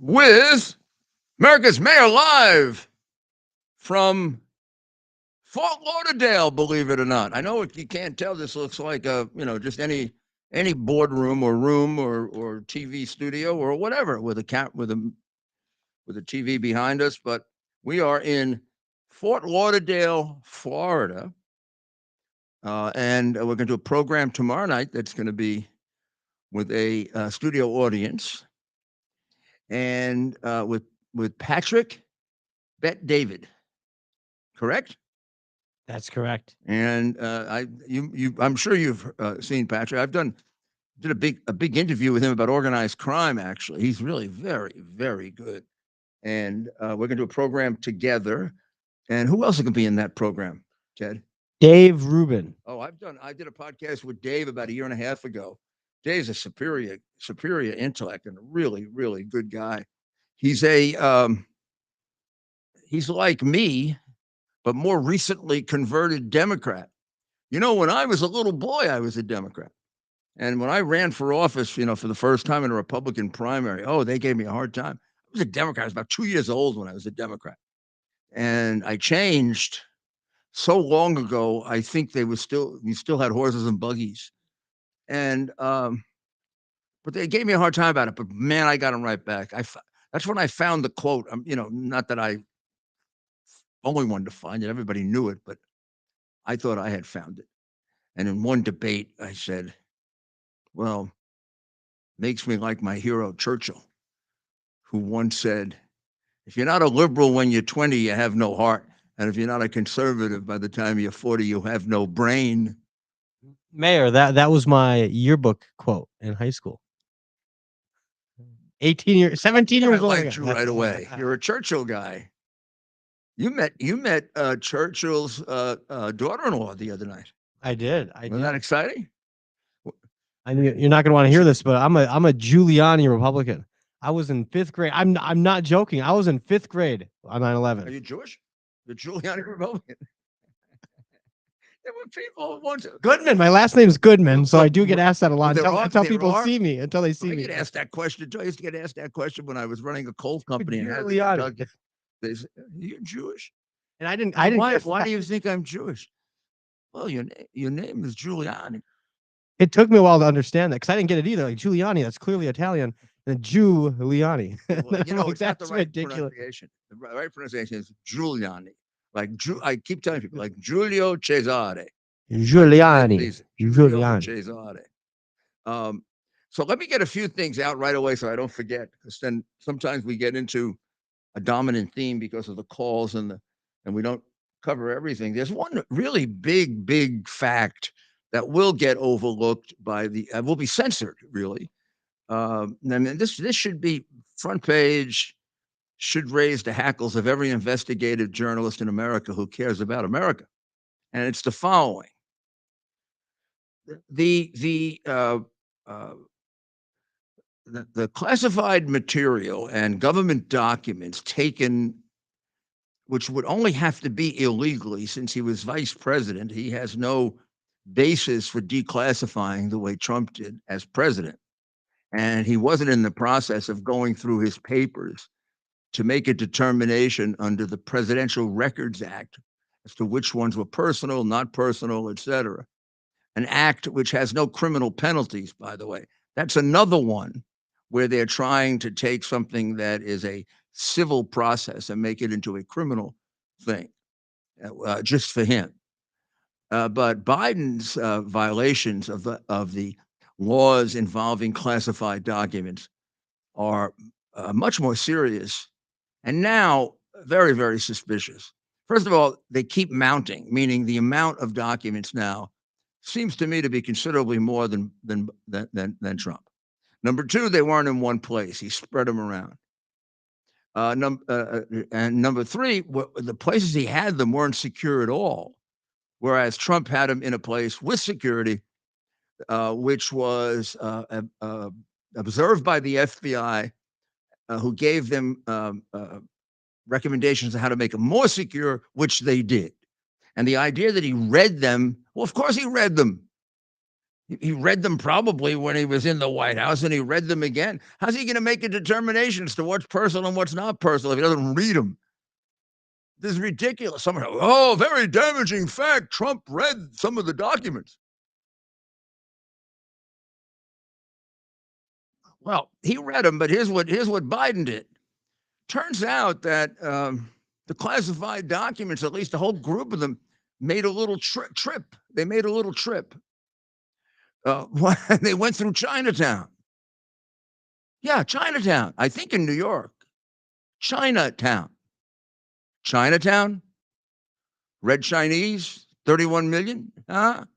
with America's Mayor live from Fort Lauderdale, believe it or not. I know you can't tell. This looks like just any boardroom or room or TV studio or whatever with a TV behind us, but we are in Fort Lauderdale, Florida, and we're going to do a program tomorrow night that's going to be with a studio audience and with Patrick Bet David, correct? That's correct. And I'm sure you've seen Patrick. Did a big interview with him about organized crime. Actually, he's really very, very good. And we're going to do a program together. And who else is going to be in that program, Ted? Dave Rubin. Oh, I did a podcast with Dave about a year and a half ago. Dave's a superior intellect and a really, really good guy. He's he's like me, but more recently converted Democrat. You know, when I was a little boy, I was a Democrat. And when I ran for office, for the first time in a Republican primary, they gave me a hard time. I was a Democrat. I was about 2 years old when I was a Democrat. And I changed so long ago. I think we still had horses and buggies. And, but they gave me a hard time about it. But man, I got them right back. That's when I found the quote. Not that I only wanted to find it. Everybody knew it, but I thought I had found it. And in one debate, I said, well, makes me like my hero Churchill, who once said, if you're not a liberal when you're 20, you have no heart. And if you're not a conservative by the time you're 40, you have no brain. Mayor, that was my yearbook quote in high school. 17 years old. I liked you right away. You're a Churchill guy. You met Churchill's daughter-in-law the other night. I did. Wasn't that exciting? I knew you're not going to want to hear this, but I'm a Giuliani Republican. I was in 5th grade. I'm not joking. I was in 5th grade on 9/11. Are you Jewish? The Giuliani Republican. There were people who want to. Goodman. My last name's Goodman, so I do get asked that a lot until people see me. Until they see me. I get asked that question. I used to get asked that question when I was running a coal company. Giuliani. They said, you're Jewish? And I didn't. Why do you think I'm Jewish? Well, your name is Giuliani. It took me a while to understand that because I didn't get it either. Like Giuliani, that's clearly Italian. And Giuliani. Well, it's that's not the right ridiculous. pronunciation. The right pronunciation is Giuliani. I keep telling people like Giulio Cesare. Giuliani. Cesare. So let me get a few things out right away so I don't forget, because then sometimes we get into a dominant theme because of the calls and we don't cover everything. There's one really big fact that will get overlooked will be censored, really. I mean, this should be front page, should raise the hackles of every investigative journalist in America who cares about America. And it's the following. The classified material and government documents taken, which would only have to be illegally, since he was vice president, he has no basis for declassifying the way Trump did as president. And he wasn't in the process of going through his papers to make a determination under the Presidential Records Act as to which ones were personal, not personal, etc. An act which has no criminal penalties, by the way. That's another one where they're trying to take something that is a civil process and make it into a criminal thing, just for him. But Biden's violations of the laws involving classified documents are much more serious, and now very, very suspicious. First of all, they keep mounting, meaning the amount of documents now seems to me to be considerably more than Trump. Number two, they weren't in one place. He spread them around. And number three, the places he had them weren't secure at all, whereas Trump had them in a place with security, which was observed by the FBI, who gave them recommendations on how to make them more secure, which they did. And the idea that he read them, well, of course he read them. He read them probably when he was in the White House, and he read them again. How's he going to make a determination as to what's personal and what's not personal if he doesn't read them? This is ridiculous. Someone, oh, very damaging fact. Trump read some of the documents. Well, he read them, but here's what Biden did. Turns out that the classified documents, at least a whole group of them, made a little trip. They made a little trip. They went through Chinatown. Yeah, Chinatown. I think in New York. Chinatown. Chinatown? Red Chinese? 31 million? The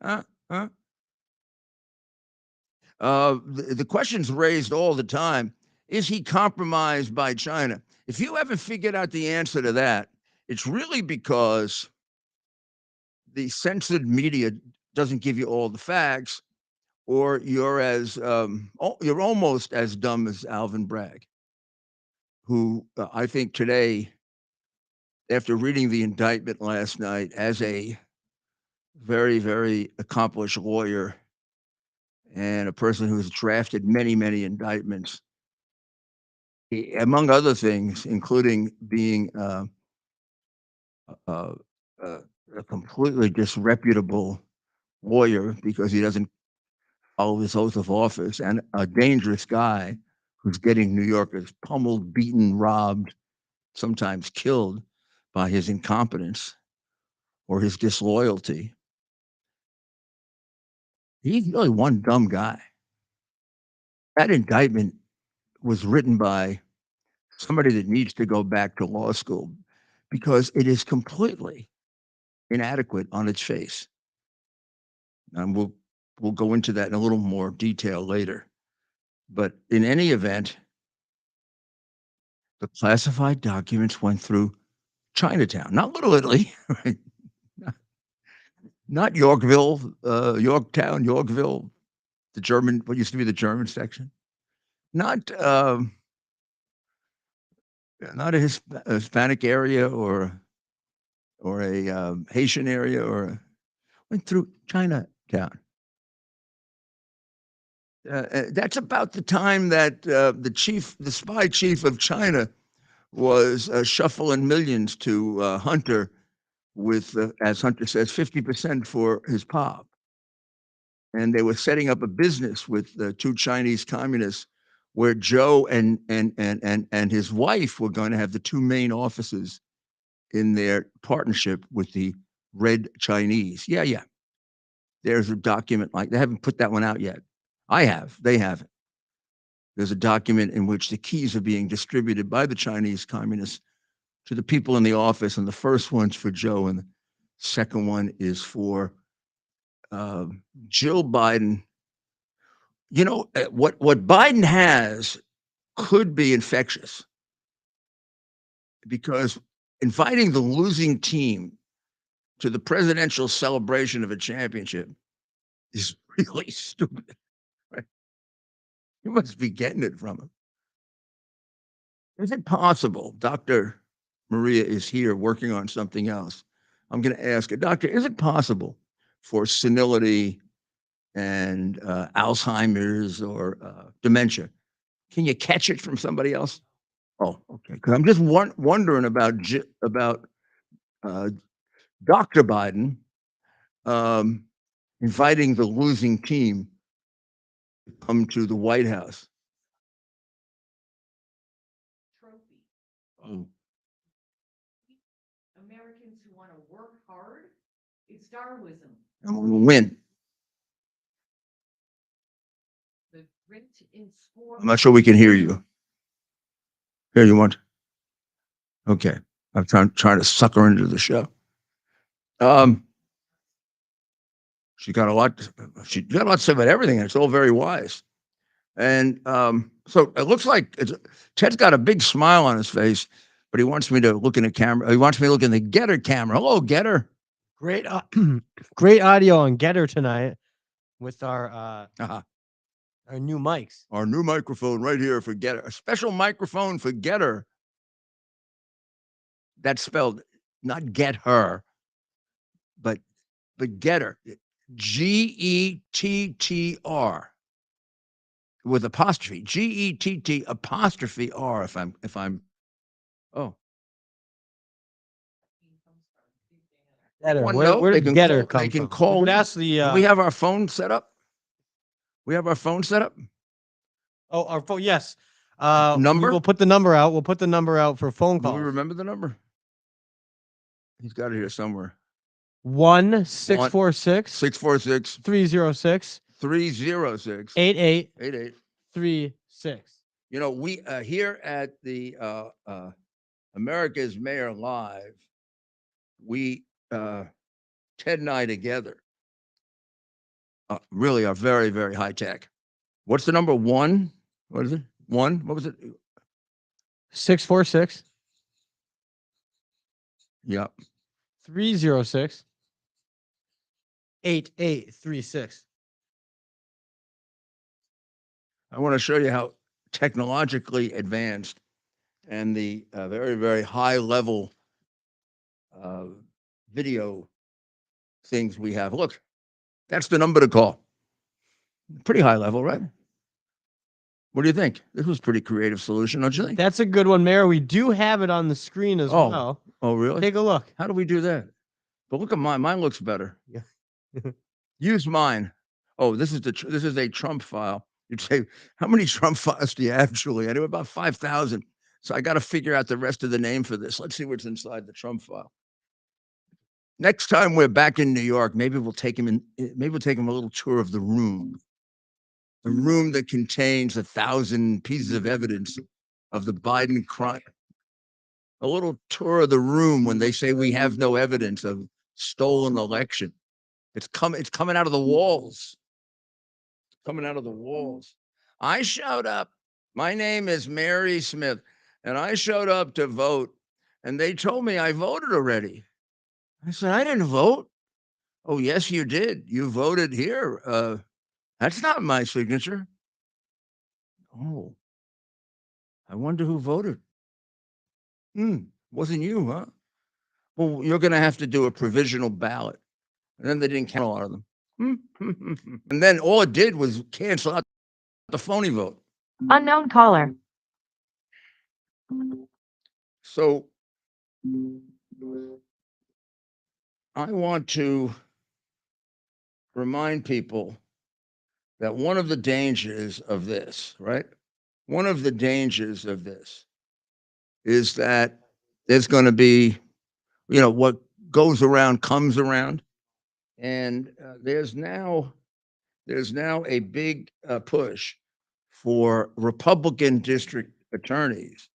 question's raised all the time. Is he compromised by China? If you haven't figured out the answer to that, it's really because the censored media doesn't give you all the facts, or you're you're almost as dumb as Alvin Bragg, who I think today, after reading the indictment last night, as a very, very accomplished lawyer and a person who's drafted many, many indictments, among other things, including being a completely disreputable lawyer because he doesn't follow his oath of office, and a dangerous guy who's getting New Yorkers pummeled, beaten, robbed, sometimes killed by his incompetence or his disloyalty. He's really one dumb guy. That indictment was written by somebody that needs to go back to law school because it is completely inadequate on its face. And we'll go into that in a little more detail later. But in any event, the classified documents went through Chinatown, not Little Italy, right? Not Yorkville, Yorktown, Yorkville, the German, what used to be the German section. Not not a Hispanic area or a Haitian area, or went through Chinatown. That's about the time that the spy chief of China was shuffling millions to Hunter with, as Hunter says, 50% for his pop. And they were setting up a business with the two Chinese communists where Joe and his wife were going to have the two main offices in their partnership with the Red Chinese. Yeah. There's a document, like they haven't put that one out yet. I have. They haven't. There's a document in which the keys are being distributed by the Chinese communists to the people in the office, and the first one's for Joe, and the second one is for Jill Biden. You know, what Biden has could be infectious, because inviting the losing team to the presidential celebration of a championship is really stupid. Right? You must be getting it from him. Is it possible? Dr. Maria is here working on something else. I'm going to ask her, Doctor, is it possible for senility and Alzheimer's or dementia? Can you catch it from somebody else? Oh, okay. Because I'm just wondering about Dr. Biden um, inviting the losing team to come to the White House. Trophy. Oh. Americans who want to work hard, it's Darwinism. And we'll win. The grit in sport. I'm not sure we can hear you. Here, you want? Okay. I'm trying to suck her into the show. She got a lot. She got a lot to say about everything, and it's all very wise. And so it looks like Ted's got a big smile on his face, but he wants me to look in the camera. He wants me to look in the Getter camera. Hello, Getter. Great, great audio on Getter tonight with our new mics. Our new microphone right here for Getter. A special microphone for Getter. That's spelled not get her, but Getter. Gettr with apostrophe. Gett apostrophe R. If I'm. Oh, Getter. one Where, note, where they did can Getter call- come they can from? call We would in. ask the. Do we have our phone set up? We have our phone set up. Oh, our phone. Yes. Number? We'll put the number out. We'll put the number out for phone Do we calls. remember the number? He's got it here somewhere. 1-646 646 306 306 8836. 88. You know, we here at the America's Mayor Live, we Ted and I together really are very, very high tech. What's the number? One? What is it? One? What was it? 646 Yeah. 306 8836. I want to show you how technologically advanced and the very, very high level video things we have. Look, that's the number to call. Pretty high level, right? What do you think? This was a pretty creative solution, don't you think? That's a good one, Mayor. We do have it on the screen as Oh. well. Oh, really? Take a look. How do we do that? But look at mine. Mine looks better. Yeah. Use mine. Oh, this is a Trump file. You'd say, how many Trump files do you have, Giuliani? About 5,000. So I got to figure out the rest of the name for this. Let's see what's inside the Trump file. Next time we're back in New York, maybe we'll take him a little tour of the room that contains 1,000 pieces of evidence of the Biden crime. A little tour of the room when they say we have no evidence of stolen election. It's coming out of the walls. Coming out of the walls. I showed up. My name is Mary Smith, and I showed up to vote, and they told me I voted already. I said, I didn't vote. Oh, yes, you did. You voted here. That's not my signature. Oh, I wonder who voted. Wasn't you, huh? Well, you're going to have to do a provisional ballot. And then they didn't count a lot of them. And then all it did was cancel out the phony vote. Unknown caller. So I want to remind people that one of the dangers of this, right? One of the dangers of this is that there's going to be, what goes around comes around. And there's now a big push for Republican district attorneys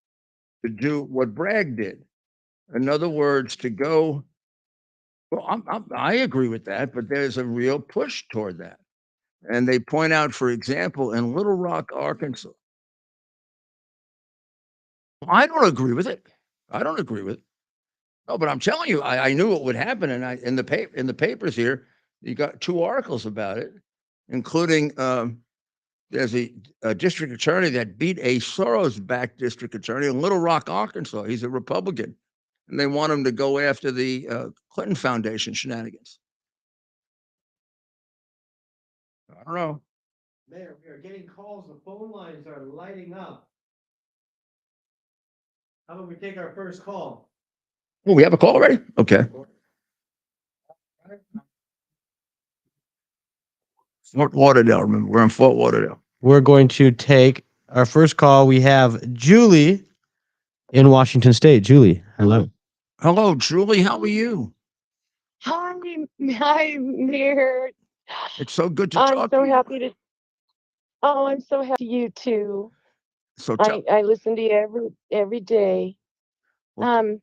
to do what Bragg did. In other words, to go. Well, I agree with that, but there's a real push toward that. And they point out, for example, in Little Rock, Arkansas. I don't agree with it. I don't agree with it. No, but I'm telling you, I knew what would happen, and in the papers here, you got 2 articles about it, including there's a district attorney that beat a Soros-backed district attorney in Little Rock, Arkansas. He's a Republican, and they want him to go after the Clinton Foundation shenanigans. I don't know. Mayor, we are getting calls. The phone lines are lighting up. How about we take our first call? Oh, we have a call already? Okay. Fort Lauderdale, remember, we're in Fort Lauderdale. We're going to take our first call. We have Julie in Washington State. Julie, hello. Hello, Julie, how are you? Hi, Mayor. It's so good to I'm talk so to you. happy to. Oh, I'm so happy you too. So tell, I listen to you every day. Well-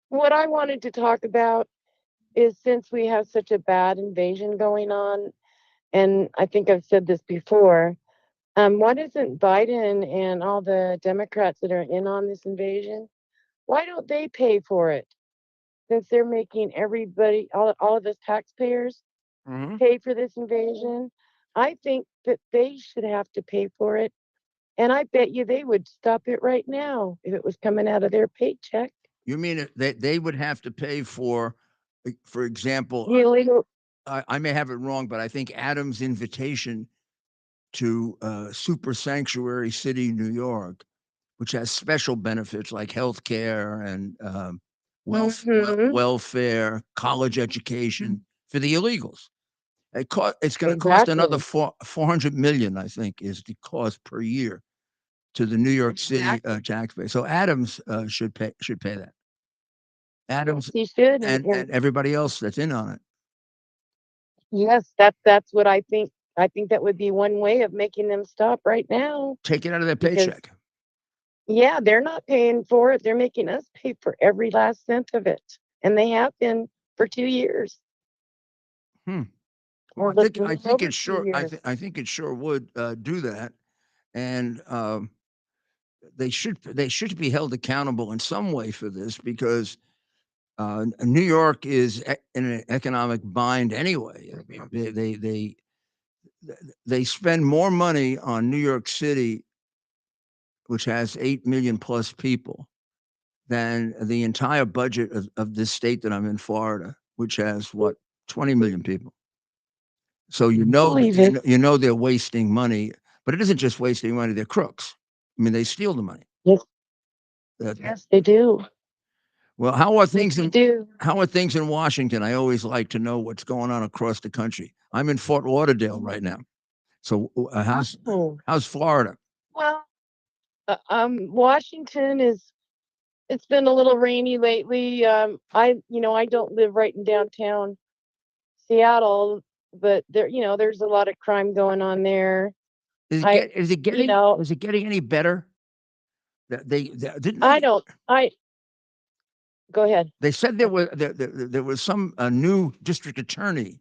What I wanted to talk about is, since we have such a bad invasion going on, and I think I've said this before, why doesn't Biden and all the Democrats that are in on this invasion, why don't they pay for it? Since they're making everybody, all of us taxpayers, Mhm. pay for this invasion, I think that they should have to pay for it. And I bet you they would stop it right now if it was coming out of their paycheck. You mean that they would have to pay for example, The illegal, I may have it wrong, but I think Adams' invitation to super sanctuary city, New York, which has special benefits like health care and welfare, college education for the illegals. It's going to cost another Exactly. 400 million, I think, is the cost per year to the New York City Exactly. taxpayer. So Adams should pay that. Adams He should, and everybody else that's in on it. yes, that's what I think. I think that would be one way of making them stop right now. Take it out of their Because paycheck. yeah, they're not paying for it. They're making us pay for every last cent of it, and they have been for 2 years. Well, Or I think over it 2 sure years. I think it sure would do that, and they should be held accountable in some way for this because New York is in an economic bind anyway. I mean, they spend more money on New York City, which has 8 million plus people, than the entire budget of this state that I'm in, Florida, which has what 20 million people. So Believe it. you know they're wasting money, but it isn't just wasting money; they're crooks. I mean, they steal the money. Yes, Uh, yes, they do. well, how are Yes, things they in do. Washington? I always like to know what's going on across the country. I'm in Fort Lauderdale right now. So Oh, how's Florida? well, Washington is. It's been a little rainy lately. I don't live right in downtown Seattle, but there's a lot of crime going on there. Is it getting any better? Didn't I don't. I Go ahead. they said there was some new district attorney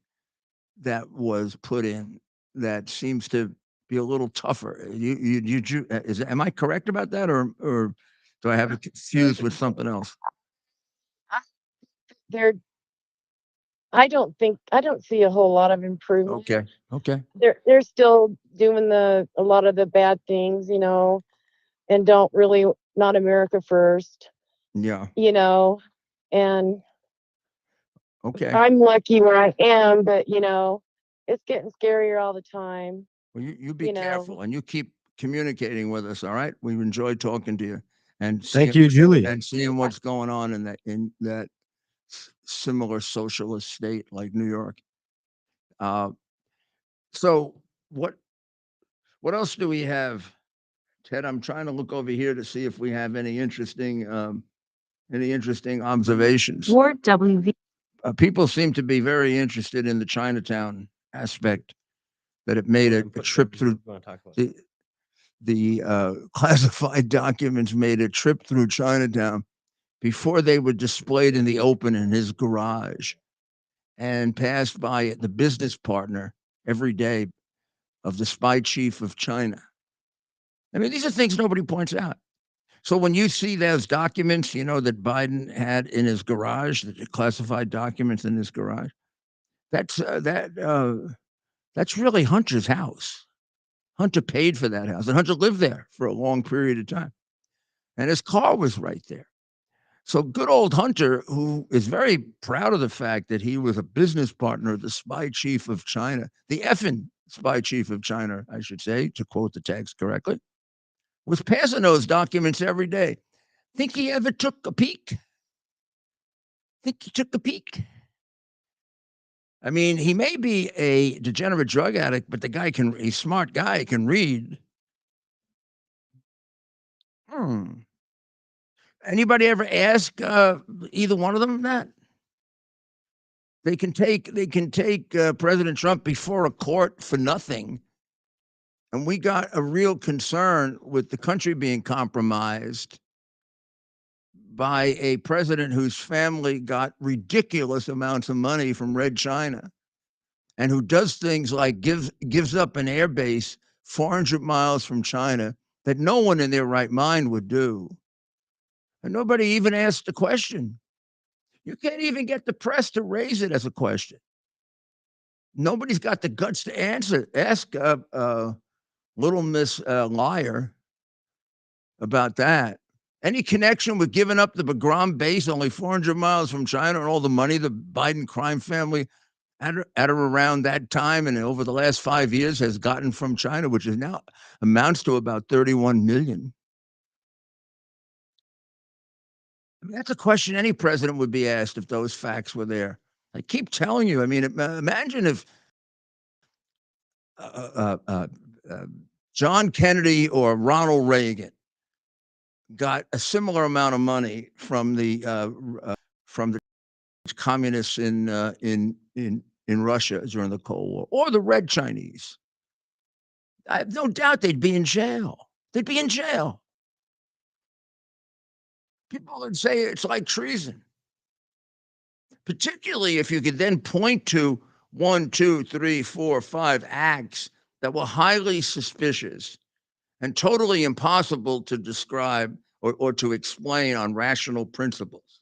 that was put in that seems to be a little tougher. Am I correct about that, or do I have it confused with something else? There, I don't see a whole lot of improvement. Okay, They're still doing a lot of the bad things, and don't really not America first, yeah, and okay. I'm lucky where I am, but it's getting scarier all the time. Well, you be You know, careful and you keep communicating with us. All right, we've enjoyed talking to you and Thank you, Julie. seeing what's going on in that similar socialist state like New York. Uh, so what else do we have, Ted? I'm trying to look over here to see if we have any interesting observations. Ward WV. People seem to be very interested in the Chinatown aspect, that it made a trip through the classified documents, made a trip through Chinatown before they were displayed in the open in his garage, and passed by the business partner every day of the spy chief of China. I mean, these are things nobody points out. So when you see those documents, that Biden had in his garage, the classified documents in his garage, that's really Hunter's house. Hunter paid for that house, and Hunter lived there for a long period of time, and his car was right there. So good old Hunter, who is very proud of the fact that he was a business partner of the spy chief of China, the effing spy chief of China, I should say, to quote the text correctly, was passing those documents every day. Think he ever took a peek? Think he took a peek? I mean, he may be a degenerate drug addict, but a smart guy, can read. Anybody ever ask either one of them that? They can take President Trump before a court for nothing. And we got a real concern with the country being compromised by a president whose family got ridiculous amounts of money from Red China, and who does things like gives up an air base 400 miles from China that no one in their right mind would do. And nobody even asked the question. You can't even get the press to raise it as a question. Nobody's got the guts to ask Little Miss Liar about that. Any connection with giving up the Bagram base only 400 miles from China and all the money the Biden crime family at or around that time and over the last 5 years has gotten from China, which is now amounts to about 31 million. I mean, that's a question any president would be asked if those facts were there. I keep telling you. I mean, imagine if John Kennedy or Ronald Reagan got a similar amount of money from the communists in Russia during the Cold War, or the Red Chinese. I have no doubt they'd be in jail. They'd be in jail. People would say it's like treason, particularly if you could then point to 1, 2, 3, 4, 5 acts that were highly suspicious and totally impossible to describe or to explain on rational principles.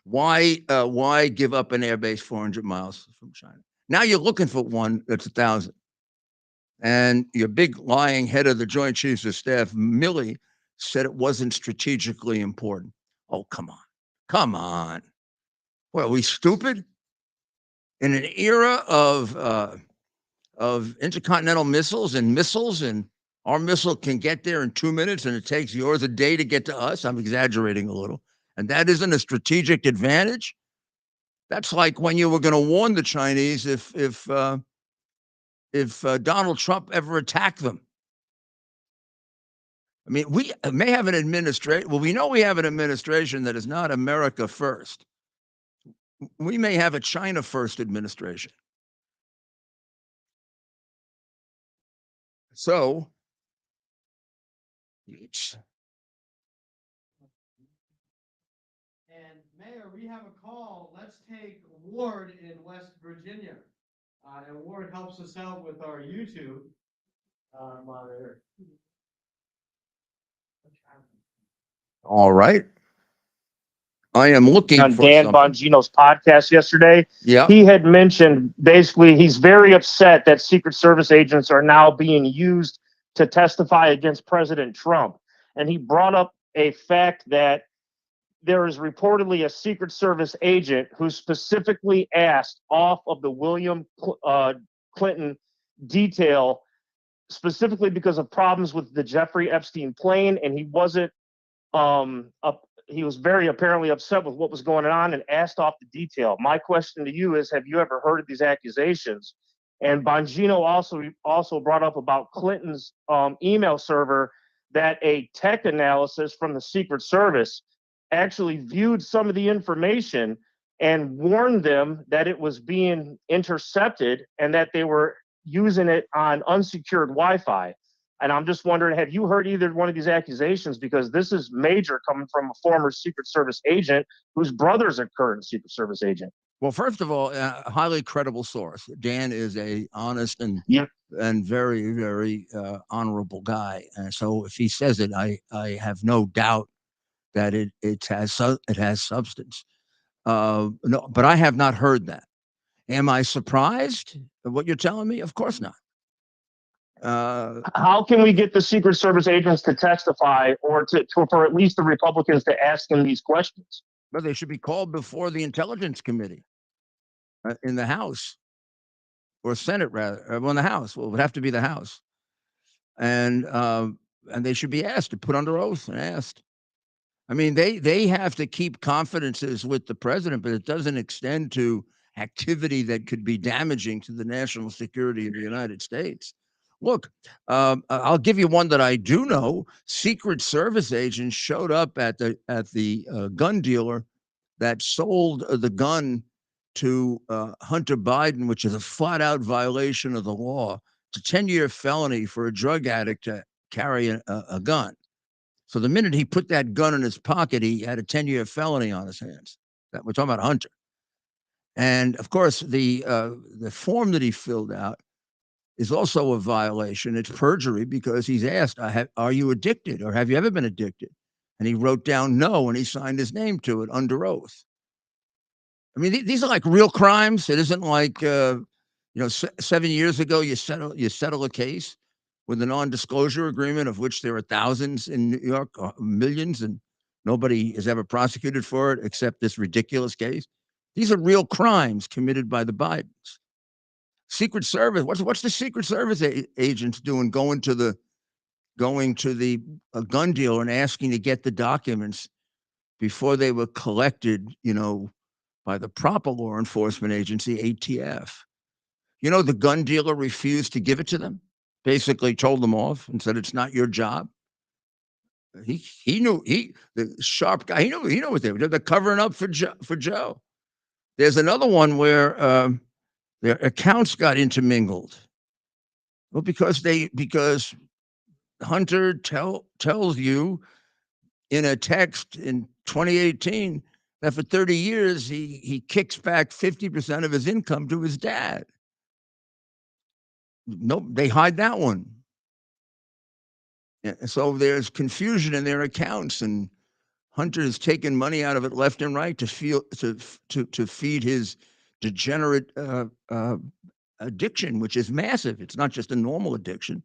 Why give up an airbase 400 miles from China? Now you're looking for one that's 1,000. And your big lying head of the Joint Chiefs of Staff, Milley, said it wasn't strategically important. Oh, come on. Come on. What, are we stupid? In an era of intercontinental missiles, and our missile can get there in 2 minutes and it takes yours a day to get to us. I'm exaggerating a little. And that isn't a strategic advantage. That's like when you were going to warn the Chinese if Donald Trump ever attacked them. I mean, we may have an administration. Well, we know we have an administration that is not America first. We may have a China first administration. So, And Mayor, we have a call. Let's take Ward in West Virginia. And Ward helps us out with our YouTube monitor. all right. I am looking on for Dan something. Bongino's podcast yesterday. Yeah. He had mentioned basically he's very upset that Secret Service agents are now being used to testify against President Trump. And he brought up a fact that there is reportedly a Secret Service agent who specifically asked off of the William Clinton detail, specifically because of problems with the Jeffrey Epstein plane, and he wasn't he was very apparently upset with what was going on and asked off the detail. My question to you is, have you ever heard of these accusations? And Bongino also brought up about Clinton's email server, that a tech analysis from the Secret Service actually viewed some of the information and warned them that it was being intercepted and that they were using it on unsecured Wi-Fi. And I'm just wondering, have you heard either one of these accusations? Because this is major, coming from a former Secret Service agent whose brother's a current Secret Service agent. Well, first of all, a highly credible source. Dan is a honest and very, very honorable guy. And so if he says it, I have no doubt that it has substance. No, but I have not heard that. Am I surprised at what you're telling me? Of course not. How can we get the Secret Service agents to testify, or for at least the Republicans to ask them these questions? Well, they should be called before the Intelligence Committee in the House or Senate, rather. Well, in the House. Well, it would have to be the House, and they should be asked to put under oath and asked. I mean, they have to keep confidences with the president, but it doesn't extend to activity that could be damaging to the national security of the United States. Look, I'll give you one that I do know. Secret Service agents showed up at the gun dealer that sold the gun to Hunter Biden, which is a flat-out violation of the law. It's a 10-year felony for a drug addict to carry a gun. So the minute he put that gun in his pocket, he had a 10-year felony on his hands. That we're talking about Hunter. And of course, the form that he filled out is also a violation. It's perjury, because he's asked, are you addicted, or have you ever been addicted? And he wrote down no, and he signed his name to it under oath. I mean, these are like real crimes. It isn't like, 7 years ago, you settle a case with a non-disclosure agreement, of which there are thousands in New York, millions, and nobody is ever prosecuted for it except this ridiculous case. These are real crimes committed by the Bidens. Secret Service. What's the Secret Service agents doing? Going to the gun dealer and asking to get the documents before they were collected, by the proper law enforcement agency, ATF. The gun dealer refused to give it to them, basically told them off and said, it's not your job. He knew, the sharp guy, he knew what they were doing. They're covering up for Joe. There's another one where their accounts got intermingled. Well, because Hunter tells you in a text in 2018 that for 30 years he kicks back 50% of his income to his dad. Nope, they hide that one. So there's confusion in their accounts, and Hunter is taking money out of it left and right to feed his degenerate addiction, which is massive. It's not just a normal addiction.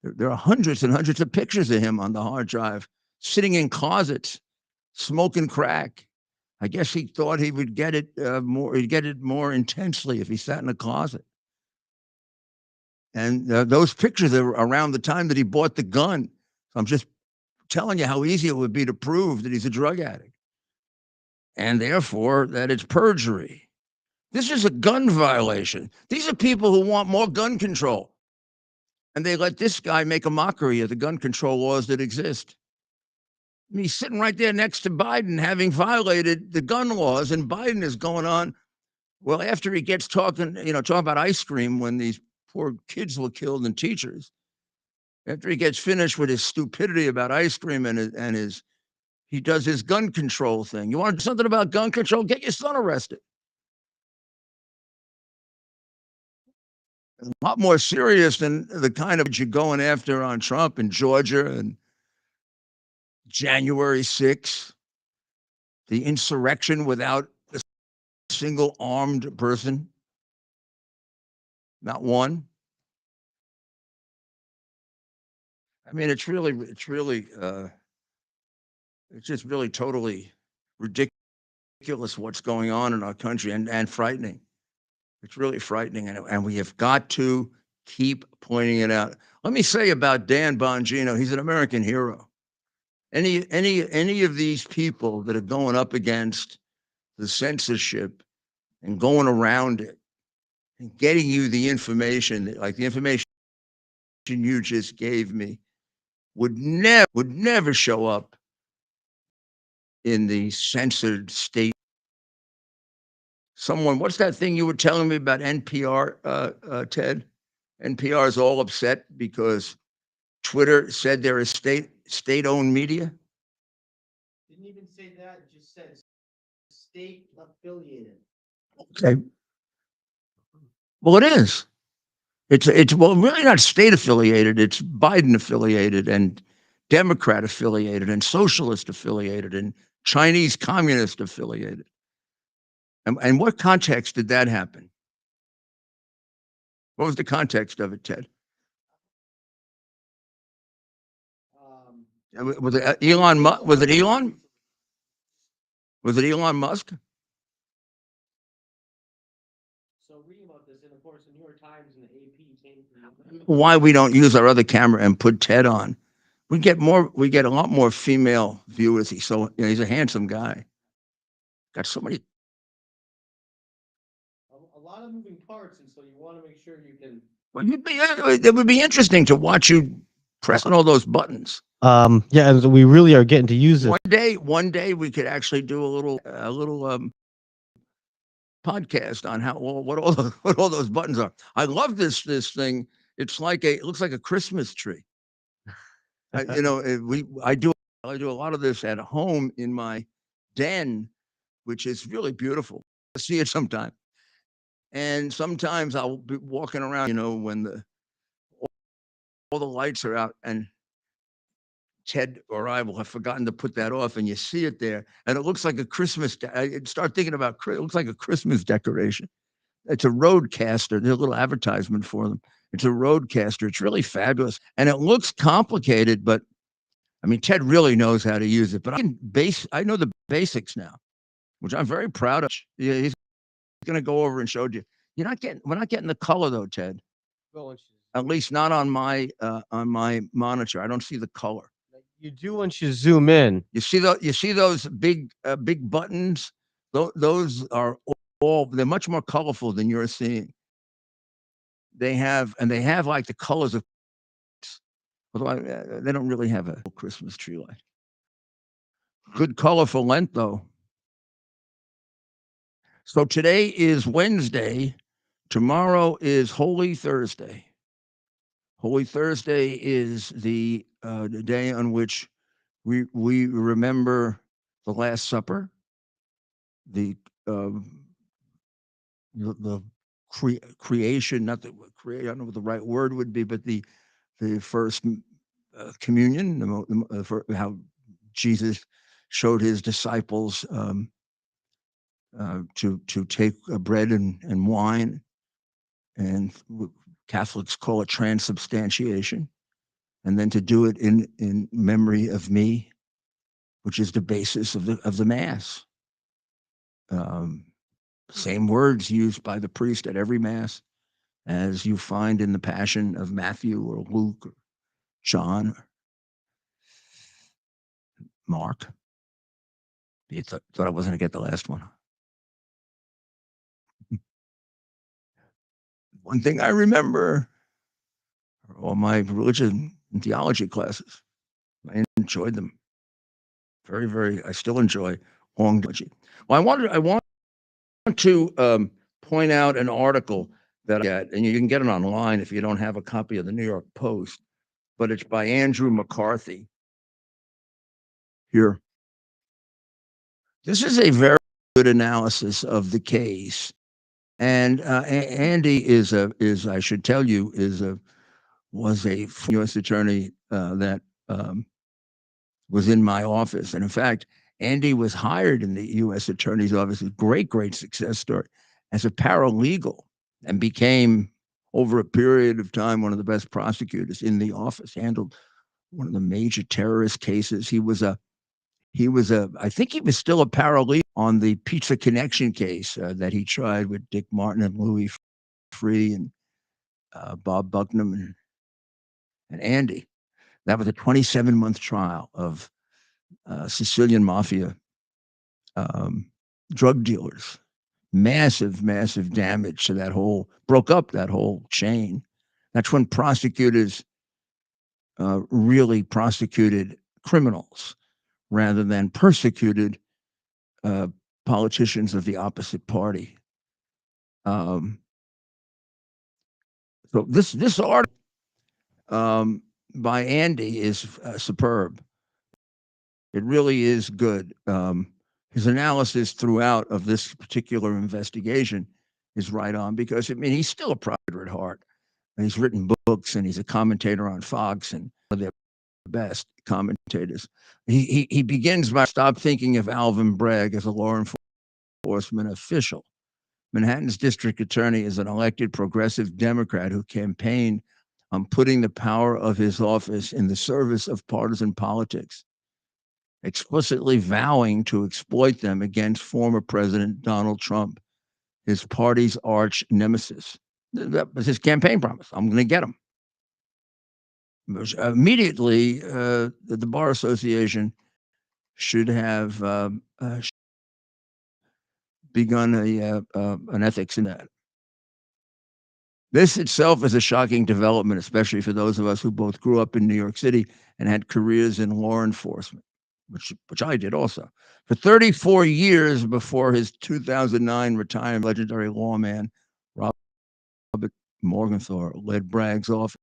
There are hundreds and hundreds of pictures of him on the hard drive, sitting in closets, smoking crack. I guess he thought he would get it more. He'd get it more intensely if he sat in a closet. And those pictures are around the time that he bought the gun. So I'm just telling you how easy it would be to prove that he's a drug addict, and therefore that it's perjury. This is a gun violation. These are people who want more gun control, and they let this guy make a mockery of the gun control laws that exist. I mean, he's sitting right there next to Biden, having violated the gun laws, and Biden is going on. Well, after he gets talking about ice cream when these poor kids were killed and teachers, after he gets finished with his stupidity about ice cream he does his gun control thing. You want to do something about gun control? Get your son arrested. A lot more serious than the kind of you're going after on Trump in Georgia and January 6th, the insurrection without a single armed person, not one. I mean, it's just really totally ridiculous what's going on in our country, and frightening. It's really frightening, and we have got to keep pointing it out. Let me say about Dan Bongino, he's an American hero. Any of these people that are going up against the censorship and going around it and getting you the information, like the information you just gave me, would never show up in the censored state. What's that thing you were telling me about NPR, Ted? NPR is all upset because Twitter said they're a state-owned media. Didn't even say that, it just said state affiliated. Okay. Well, it is. It's really not state affiliated. It's Biden affiliated and Democrat affiliated and socialist affiliated and Chinese communist affiliated. And what context did that happen? What was the context of it, Ted? Was it Elon? Was it Elon? Was it Elon Musk? So reading about this, and of course, the New York Times and the AP came from. Why we don't use our other camera and put Ted on? We get a lot more female viewers. He's a handsome guy. Got so many. A lot of moving parts, and so you want to make sure you can. Well, it would be interesting to watch you pressing all those buttons. Yeah, and we really are getting to use it. One day we could actually do a little podcast on what all those buttons are. I love this thing. It looks like a Christmas tree. I do a lot of this at home in my den, which is really beautiful. I'll see it sometime. And sometimes I'll be walking around, when all the lights are out, and Ted or I will have forgotten to put that off, and you see it there, and it looks like a Christmas. I start thinking about it looks like a Christmas decoration. It's a roadcaster. There's a little advertisement for them. It's a roadcaster. It's really fabulous, and it looks complicated, but I mean, Ted really knows how to use it. But I know the basics now, which I'm very proud of. Yeah, he's going to go over and show you. we're not getting the color though, Ted. At least not on my monitor. I don't see the color. You do once you zoom in. You see those big buttons? Those are they're much more colorful than you're seeing. They have like the colors of, although they don't really have a Christmas tree light. Good colorful Lent though. So today is Wednesday. Tomorrow is Holy Thursday. Holy Thursday is the day on which we remember the Last Supper, the creation, not the create, I don't know what the right word would be, but the first communion, how Jesus showed his disciples to take bread and wine, and Catholics call it transubstantiation, and then to do it in memory of me, which is the basis of the Mass. Same words used by the priest at every Mass as you find in the Passion of Matthew or Luke or John or Mark. You thought I wasn't going to get the last one. One thing I remember are all my religion and theology classes. I enjoyed them. Very, very, I still enjoy long theology. Well, I want to point out an article that I get, and you can get it online if you don't have a copy of the New York Post, but it's by Andrew McCarthy. Here. This is a very good analysis of the case. And Andy is I should tell you, was a U.S. attorney that was in my office. And in fact, Andy was hired in the U.S. Attorney's Office, a great success story, as a paralegal, and became, over a period of time, one of the best prosecutors in the office, handled one of the major terrorist cases. I think he was still a paralegal on the Pizza Connection case that he tried with Dick Martin and Louis Freeh and Bob Bucknam and Andy. That was a 27-month trial of Sicilian Mafia drug dealers. Massive damage to broke up that whole chain. That's when prosecutors really prosecuted criminals rather than persecuted politicians of the opposite party. So this article by Andy is superb. It really is good. His analysis throughout of this particular investigation is right on, because he's still a prosecutor at heart. And he's written books, and he's a commentator on Fox, and one of their best commentators. He begins by stop thinking of Alvin Bragg as a law enforcement official. Manhattan's district attorney is an elected progressive Democrat who campaigned on putting the power of his office in the service of partisan politics, explicitly vowing to exploit them against former President Donald Trump, his party's arch nemesis. That was his campaign promise. I'm going to get him. Immediately, the Bar Association should have begun an ethics in that. This itself is a shocking development, especially for those of us who both grew up in New York City and had careers in law enforcement, which I did also. For 34 years before his 2009 retirement, legendary lawman Robert Morgenthau led Bragg's office.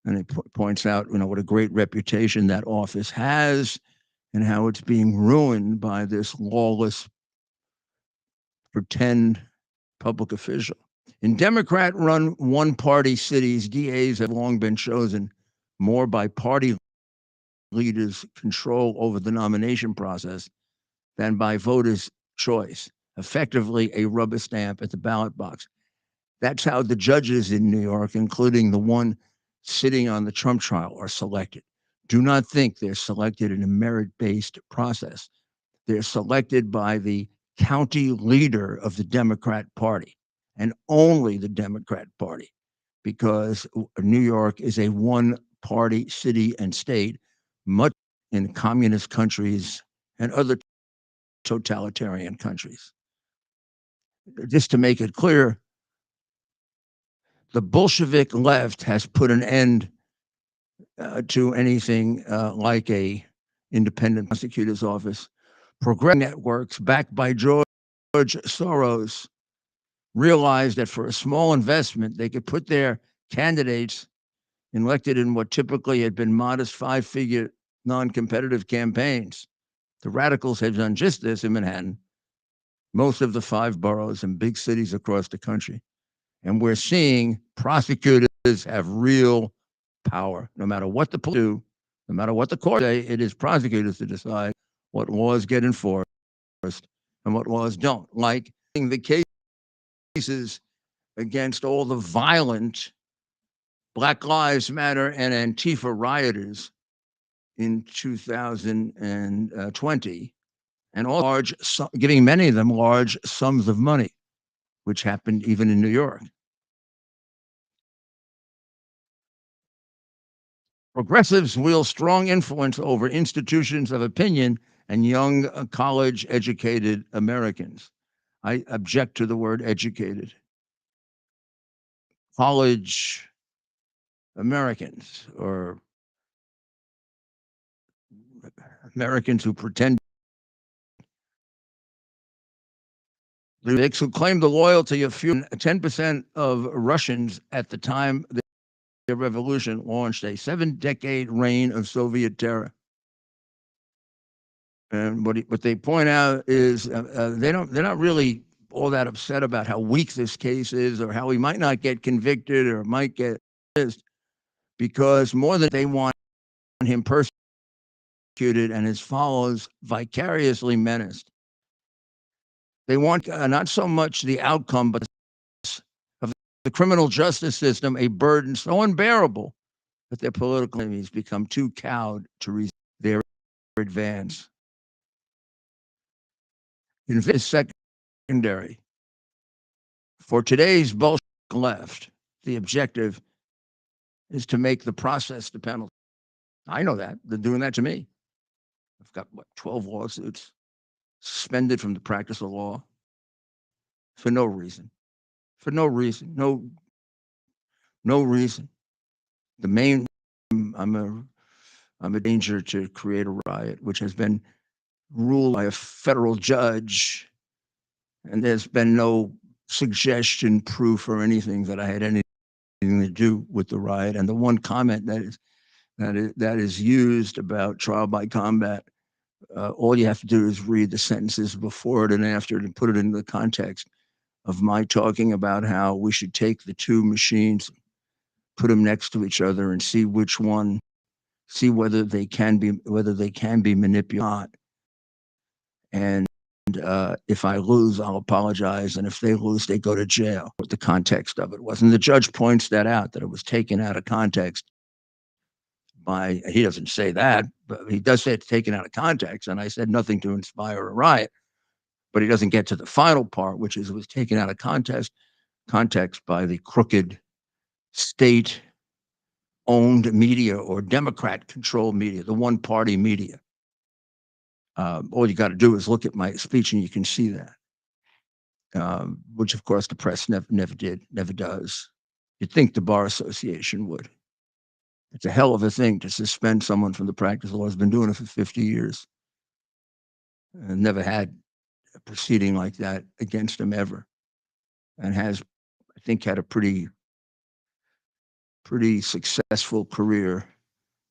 And he points out, what a great reputation that office has and how it's being ruined by this lawless pretend public official. In Democrat-run one-party cities, DAs have long been chosen more by party leaders' control over the nomination process than by voters' choice, effectively a rubber stamp at the ballot box. That's how the judges in New York, including the one sitting on the Trump trial, are selected. Do not think they're selected in a merit-based process. They're selected by the county leader of the Democrat Party. and only the Democrat Party, because New York is a one-party city and state, much in communist countries and other totalitarian countries. Just to make it clear, the Bolshevik left has put an end to anything like a independent prosecutor's office. Progressive networks backed by George Soros realized that for a small investment, they could put their candidates elected in what typically had been modest five-figure non-competitive campaigns. The radicals have done just this in Manhattan, most of the 5 boroughs and big cities across the country. And we're seeing prosecutors have real power. No matter what the police do, no matter what the court say, it is prosecutors to decide what laws get enforced and what laws don't. Like in the cases against all the violent Black Lives Matter and Antifa rioters in 2020, and all large, giving many of them large sums of money, which happened even in New York. Progressives wield strong influence over institutions of opinion and young college-educated Americans. I object to the word educated. College Americans, or Americans who pretend, who claim the loyalty of few. 10% of Russians at the time the revolution launched a 7-decade reign of Soviet terror. And what they point out is they're not really all that upset about how weak this case is, or how he might not get convicted or might get dismissed, because more than they want him persecuted and his followers vicariously menaced. They want not so much the outcome, but of the criminal justice system a burden so unbearable that their political enemies become too cowed to resist their advance. In this secondary, for today's Bolshevik left, the objective is to make the process the penalty. I know that. They're doing that to me. I've got, 12 lawsuits, suspended from the practice of law for no reason. For no reason. No reason. The main, I'm a danger to create a riot, which has been ruled by a federal judge, and there's been no suggestion, proof, or anything that I had anything to do with the riot. And the one comment that is used about trial by combat, all you have to do is read the sentences before it and after it and put it into the context of my talking about how we should take the two machines, put them next to each other, and see which one, see whether they can be manipulated. And if I lose, I'll apologize, and if they lose, they go to jail. What the context of it was, and the judge points that out, that it was taken out of context. He doesn't say that, but he does say it's taken out of context. And I said nothing to inspire a riot, but he doesn't get to the final part, which is it was taken out of context by the crooked state-owned media or Democrat-controlled media, the one-party media. All you got to do is look at my speech, and you can see that, which of course the press never does. You'd think the Bar Association would. It's a hell of a thing to suspend someone from the practice of law. Has been doing it for 50 years. And never had a proceeding like that against him ever. And has, I think, had a pretty successful career,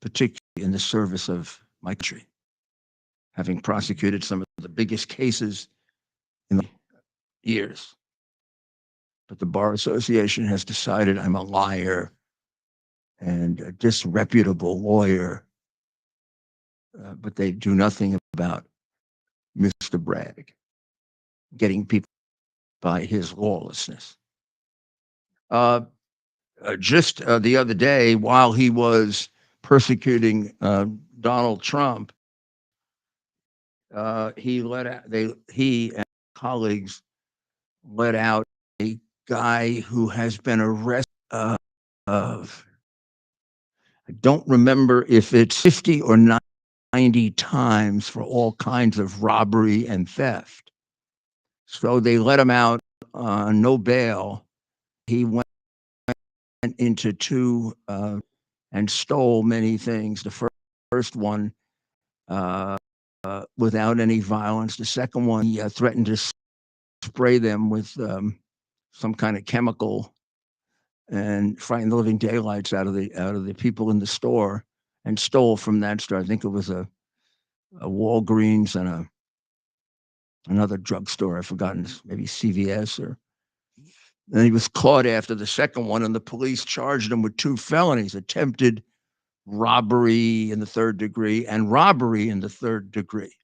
particularly in the service of my country, having prosecuted some of the biggest cases in the years. But the Bar Association has decided I'm a liar and a disreputable lawyer, but they do nothing about Mr. Bragg getting people by his lawlessness. Just the other day, while he was persecuting Donald Trump, he and colleagues let out a guy who has been arrested of, I don't remember if it's 50 or 90 times for all kinds of robbery and theft. So they let him out on no bail. He went into two and stole many things. The first one without any violence. The second one, he threatened to spray them with some kind of chemical and frighten the living daylights out of the people in the store, and stole from that store. I think it was a Walgreens and another drugstore. I've forgotten, maybe CVS or. And he was caught after the second one, and the police charged him with 2 felonies: attempted robbery in the 3rd degree and robbery in the 3rd degree.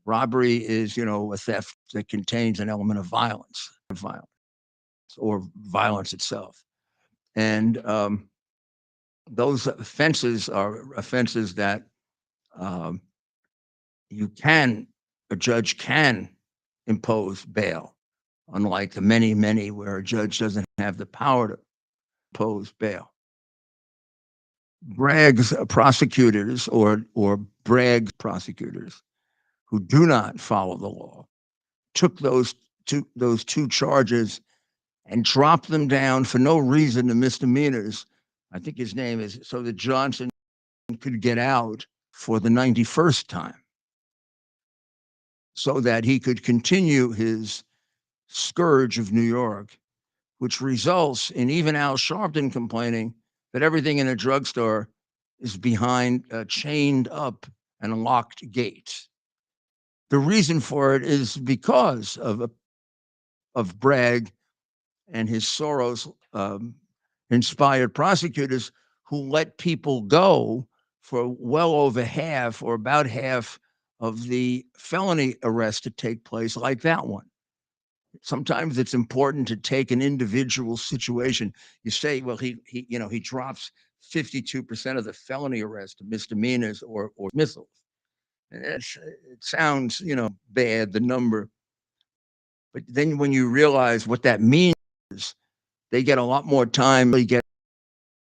Robbery is, a theft that contains an element of violence or violence itself. And those offenses are offenses that um, a judge can impose bail, unlike the many, many where a judge doesn't have the power to impose bail. Bragg's prosecutors or Bragg's prosecutors who do not follow the law took those two charges and dropped them down for no reason to misdemeanors. I think his name is so that Johnson could get out for the 91st time, so that he could continue his scourge of New York, which results in even Al Sharpton complaining that everything in a drugstore is behind chained up and locked gates. The reason for it is because of Bragg and his Soros inspired prosecutors who let people go for well over half or about half of the felony arrests to take place, like that one. Sometimes it's important to take an individual situation. You say, well, he drops 52% of the felony arrests to misdemeanors or dismissals. And it sounds, bad, the number. But then when you realize what that means, they get a lot more time to get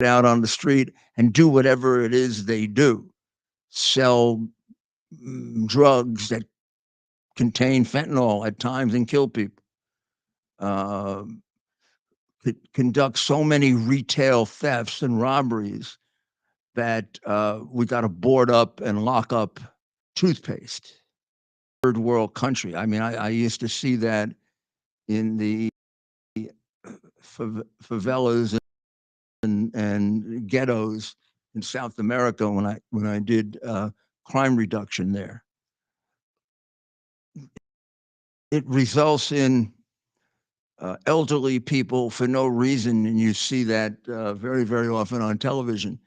out on the street and do whatever it is they do. Sell drugs that contain fentanyl at times and kill people. Conduct so many retail thefts and robberies that we got to board up and lock up toothpaste. Third world country. I mean, I used to see that in the favelas and ghettos in South America when I did crime reduction there. It results in elderly people for no reason, and you see that very, very often on television.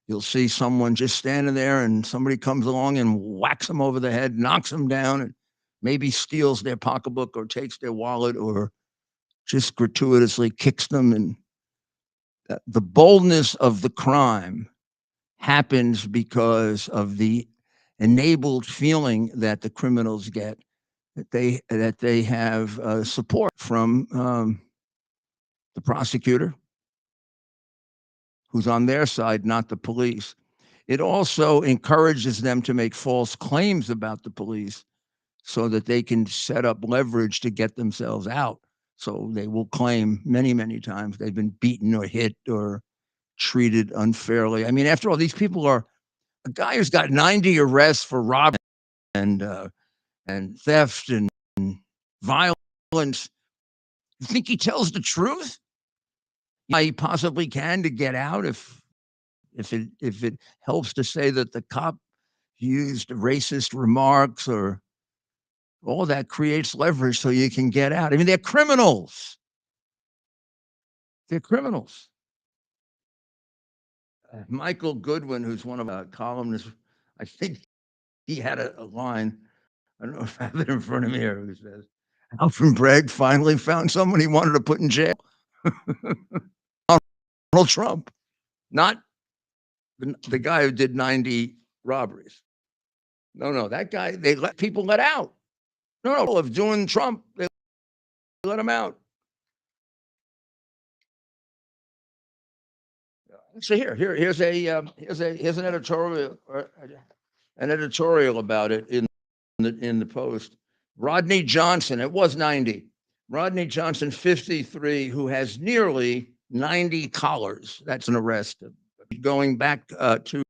You'll see someone just standing there, and somebody comes along and whacks them over the head, knocks them down, and maybe steals their pocketbook or takes their wallet or just gratuitously kicks them. And the boldness of the crime happens because of the enabled feeling that the criminals get, that they have support from the prosecutor, who's on their side, not the police. It also encourages them to make false claims about the police so that they can set up leverage to get themselves out. So they will claim many, many times they've been beaten or hit or treated unfairly. I mean, after all, these people are a guy who's got 90 arrests for robbery and theft and violence. You think he tells the truth? He possibly can to get out if it helps to say that the cop used racist remarks, or all that creates leverage so you can get out. I mean, they're criminals. They're criminals. Michael Goodwin, who's one of our columnists, I think he had a line. I don't know if I have it in front of me here. Who says, Alvin Bragg finally found someone he wanted to put in jail. Donald Trump, not the guy who did 90 robberies. No, that guy, they let people let out. No, of doing Trump, they let him out. So here's an editorial about it in the Post. Rodney Johnson, it was 90. Rodney Johnson, 53, who has nearly 90 collars. That's an arrest. Going back to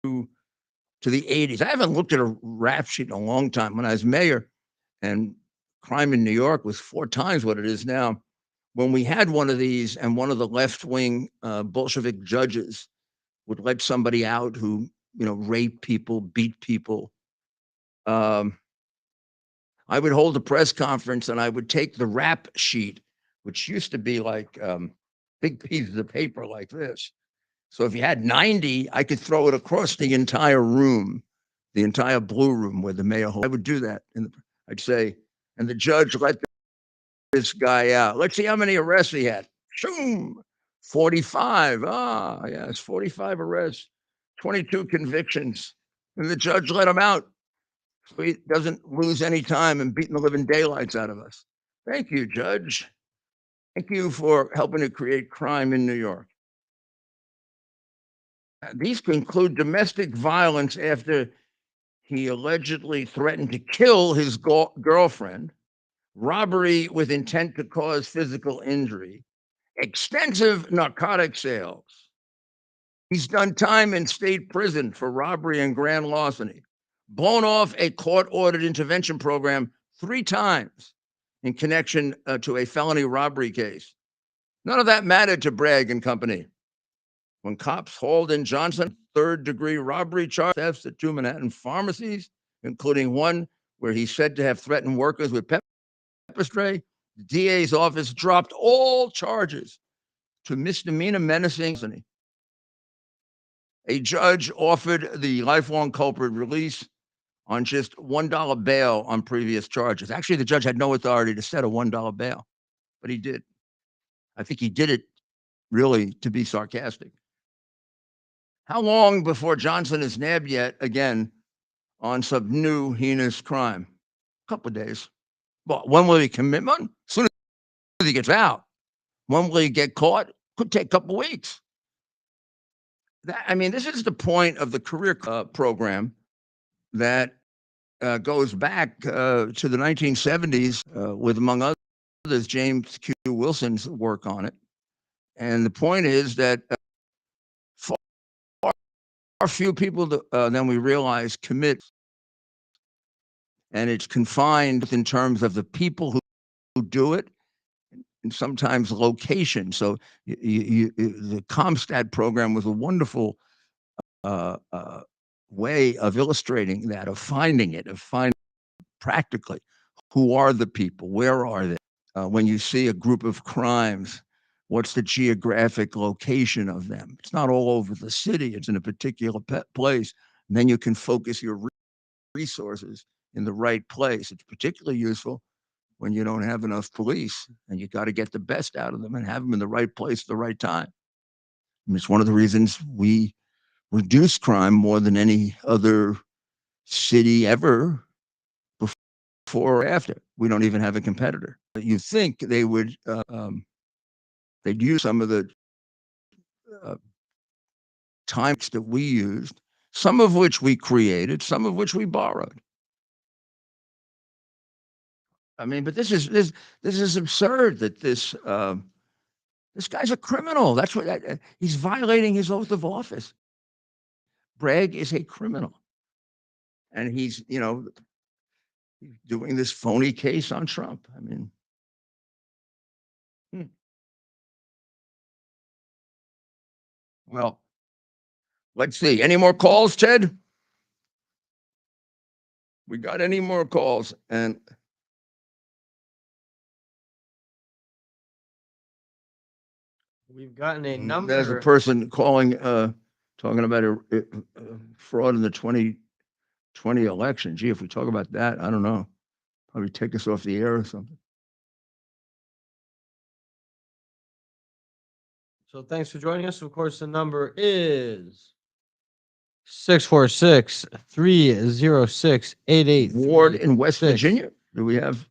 the 80s. I haven't looked at a rap sheet in a long time. When I was mayor, and crime in New York was 4 times what it is now. When we had one of these, and one of the left-wing Bolshevik judges would let somebody out who, raped people, beat people. I would hold a press conference and I would take the rap sheet, which used to be like big pieces of paper like this. So if you had 90, I could throw it across the entire room, the entire blue room where the mayor holds. I would do that. I'd say, and the judge let this guy out. Let's see how many arrests he had. Shoom, 45. Ah, yes, 45 arrests, 22 convictions. And the judge let him out so he doesn't lose any time and beating the living daylights out of us. Thank you, Judge. Thank you for helping to create crime in New York. These include domestic violence after he allegedly threatened to kill his girlfriend, robbery with intent to cause physical injury, extensive narcotic sales. He's done time in state prison for robbery and grand larceny, blown off a court-ordered intervention program 3 times in connection to a felony robbery case. None of that mattered to Bragg and company. When cops hauled in Johnson, 3rd-degree robbery charge thefts at 2 Manhattan pharmacies, including one where he's said to have threatened workers with pepper spray, the DA's office dropped all charges to misdemeanor menacing. A judge offered the lifelong culprit release on just $1 bail on previous charges. Actually, the judge had no authority to set a $1 bail, but he did. I think he did it really to be sarcastic. How long before Johnson is nabbed yet again on some new heinous crime? A couple of days. Well, when will he commit one? As soon as he gets out. When will he get caught? Could take a couple of weeks. This is the point of the career program that goes back to the 1970s with, among others, James Q. Wilson's work on it. And the point is that far few people than we realize commit, and it's confined in terms of the people who do it, and sometimes location. So the CompStat program was a wonderful way of illustrating that, of finding practically who are the people, where are they? When you see a group of crimes, what's the geographic location of them? It's not all over the city, it's in a particular place. And then you can focus your resources in the right place. It's particularly useful when you don't have enough police and you got to get the best out of them and have them in the right place at the right time. It's one of the reasons we reduce crime more than any other city ever, before or after. We don't even have a competitor. You think they would, they'd use some of the times that we used, some of which we created, some of which we borrowed. But this is absurd that this guy's a criminal. That's what he's violating his oath of office. Bragg is a criminal, and he's doing this phony case on Trump. Well, let's see. Any more calls, Ted? We got any more calls? And We've gotten a number. there's a person calling, talking about a fraud in the 2020 election. Gee, if we talk about that, I don't know. Probably take us off the air or something. So thanks for joining us. Of course, the number is 646-306-8836. Ward in West Virginia. Do we have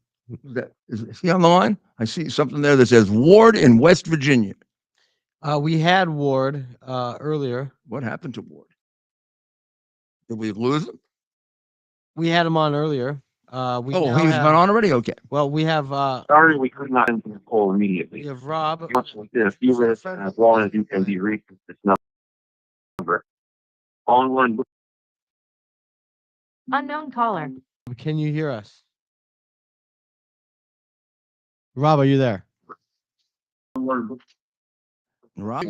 that? Is he on the line? I see something there that says Ward in West Virginia. We had Ward earlier. What happened to Ward? Did we lose him? We had him on earlier. We Oh, now he's have, gone on already? Okay. well, we have Sorry, we could not enter the call immediately. we have Rob. Much like this, even as long as you can be reached at this number. Online. Unknown caller. Can you hear us? Rob, are you there? Rob?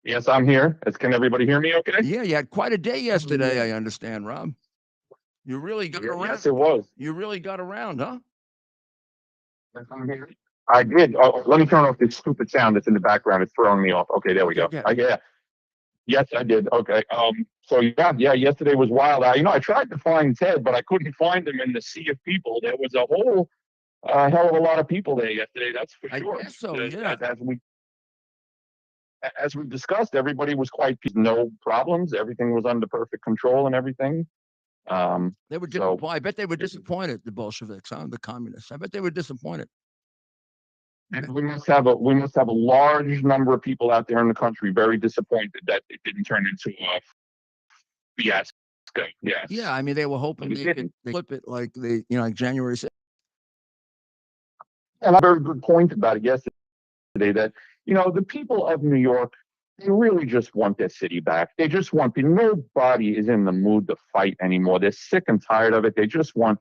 Yes, I'm here. Can everybody hear me okay? Yeah, you had quite a day yesterday, I understand, Rob. You really got around. Yes, it was. You really got around, huh? Yes, I'm here. I did. Oh, let me turn off this stupid sound that's in the background. It's throwing me off. Okay, there we go. Okay, Yeah. Yes, I did. Okay. So yeah, yesterday was wild. I tried to find Ted, but I couldn't find him in the sea of people. There was a whole hell of a lot of people there yesterday. That's for I sure. guess so, yeah. As we discussed, everybody was quite no problems. Everything was under perfect control and everything. They were So- disappointed. I bet they were disappointed, the Bolsheviks, huh? The communists. I bet they were disappointed. And we must have a large number of people out there in the country very disappointed that it didn't turn into a fiasco. Yes. Yeah, I mean, they were hoping But it they could didn't. flip it like like January 6th. And a very good point about it yesterday that, the people of New York, they really just want their city back. They just want nobody is in the mood to fight anymore. They're sick and tired of it. They just want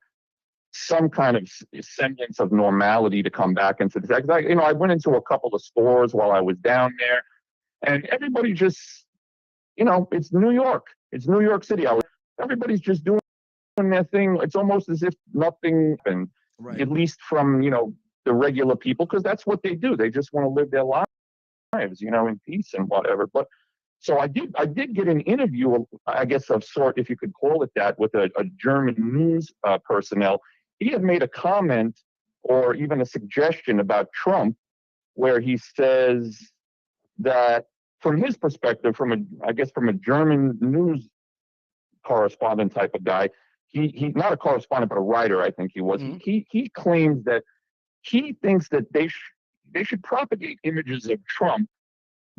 some kind of semblance of normality to come back into the city. I went into a couple of stores while I was down there, and everybody just, it's New York. It's New York City. Everybody's just doing their thing. It's almost as if nothing happened, Right. at least from, the regular people, because that's what they do. They just want to live their lives, in peace and whatever. But so I did get an interview, I guess, of sort, if you could call it that, with a German news personnel. He had made a comment or even a suggestion about Trump, where he says that from his perspective, from a German news correspondent type of guy, he not a correspondent, but a writer, I think he was. Mhm. He claims that he thinks that they should propagate images of Trump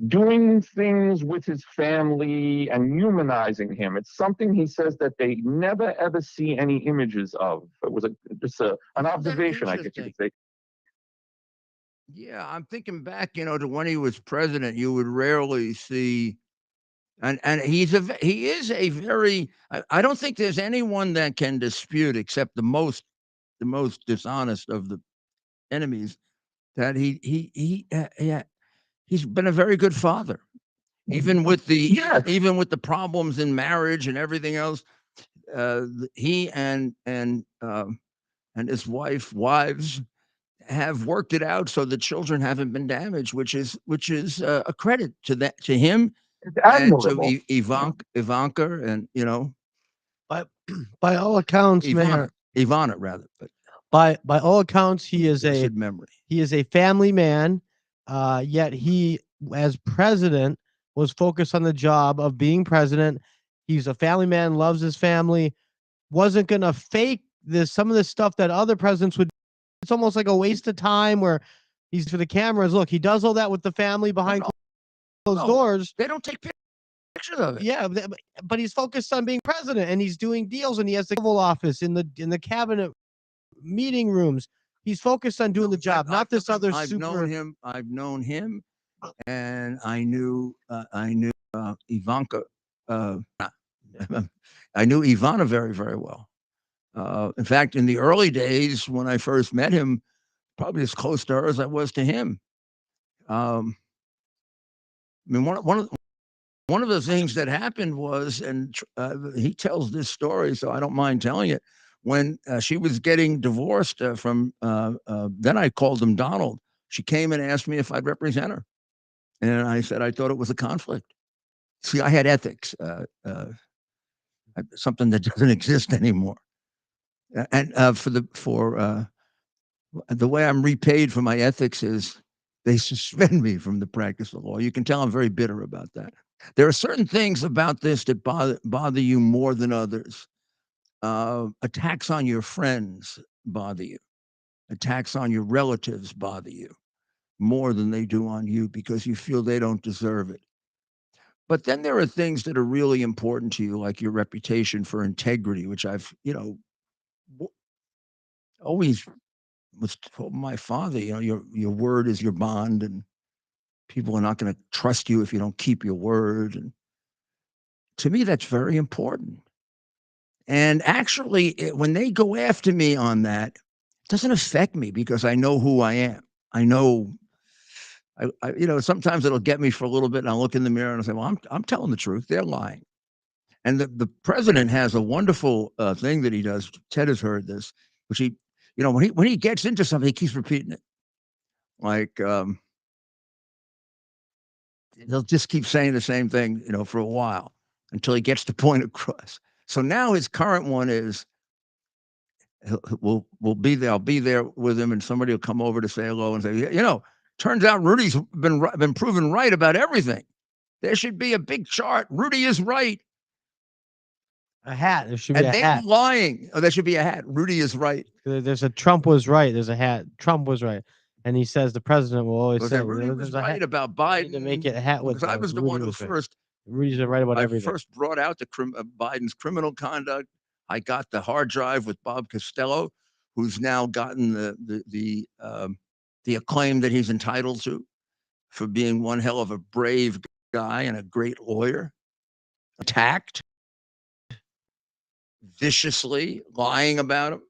doing things with his family and humanizing him. It's something he says that they never ever see any images of. It was just an observation, I guess you could say. Yeah, I'm thinking back, to when he was president, you would rarely see, and he is a very. I don't think there's anyone that can dispute, except the most dishonest of the enemies, that he's been a very good father, even with Yes. the problems in marriage and everything else. He and his wives have worked it out so the children haven't been damaged, which is a credit to him It's and to admirable. Ivanka, and By all accounts, Mayor, Ivana rather, but by all accounts, he is blessed memory. a family man. Yet he, as president, was focused on the job of being president. He's a family man, loves his family, wasn't gonna fake some of the stuff that other presidents would. It's almost like a waste of time where he's for the cameras. Look, he does all that with the family behind closed No. doors. They don't take pictures of it. Yeah, but he's focused on being president, and he's doing deals, and he has the Oval Office in the cabinet meeting rooms. He's focused on doing the job, not this other I've known him, and I knew Ivanka. I knew Ivana very, very well. In fact, in the early days when I first met him, probably as close to her as I was to him. I mean, one of the things that happened was, and he tells this story, so I don't mind telling it. When she was getting divorced from, then I called him Donald. She came and asked me if I'd represent her, and I said I thought it was a conflict. See, I had ethics, something that doesn't exist anymore. And for the way I'm repaid for my ethics is they suspend me from the practice of law. You can tell I'm very bitter about that. There are certain things about this that bother you more than others. Attacks on your friends bother you. Attacks on your relatives bother you. more than they do on you because you feel they don't deserve it. But then there are things that are really important to you, like your reputation for integrity, which I've, always was told my father, your word is your bond, and people are not going to trust you if you don't keep your word. And to me, that's very important. And actually, when they go after me on that, it doesn't affect me because I know who I am. I know, sometimes it'll get me for a little bit, and I'll look in the mirror and I'll say, well, I'm telling the truth. They're lying. And the president has a wonderful thing that he does. Ted has heard this, which he, when he gets into something, he keeps repeating it. Like, he'll just keep saying the same thing, for a while until he gets the point across. So now his current one is, we'll be there. I'll be there with him, and somebody will come over to say hello and say, turns out Rudy's been proven right about everything. There should be a big chart. Rudy is right. A hat. There should be And a they're hat. lying. Oh, there should be a hat. Rudy is right. There's a Trump was right. There's a hat. Trump was right. And he says the president will always Because say Rudy was there's a right hat. about You need Biden. to make it a hat with Because I was the Rudy one who was right. first Rudy's right about I everything. first brought out Biden's criminal conduct. I got the hard drive with Bob Costello, who's now gotten the acclaim that he's entitled to for being one hell of a brave guy and a great lawyer. Attacked viciously, lying about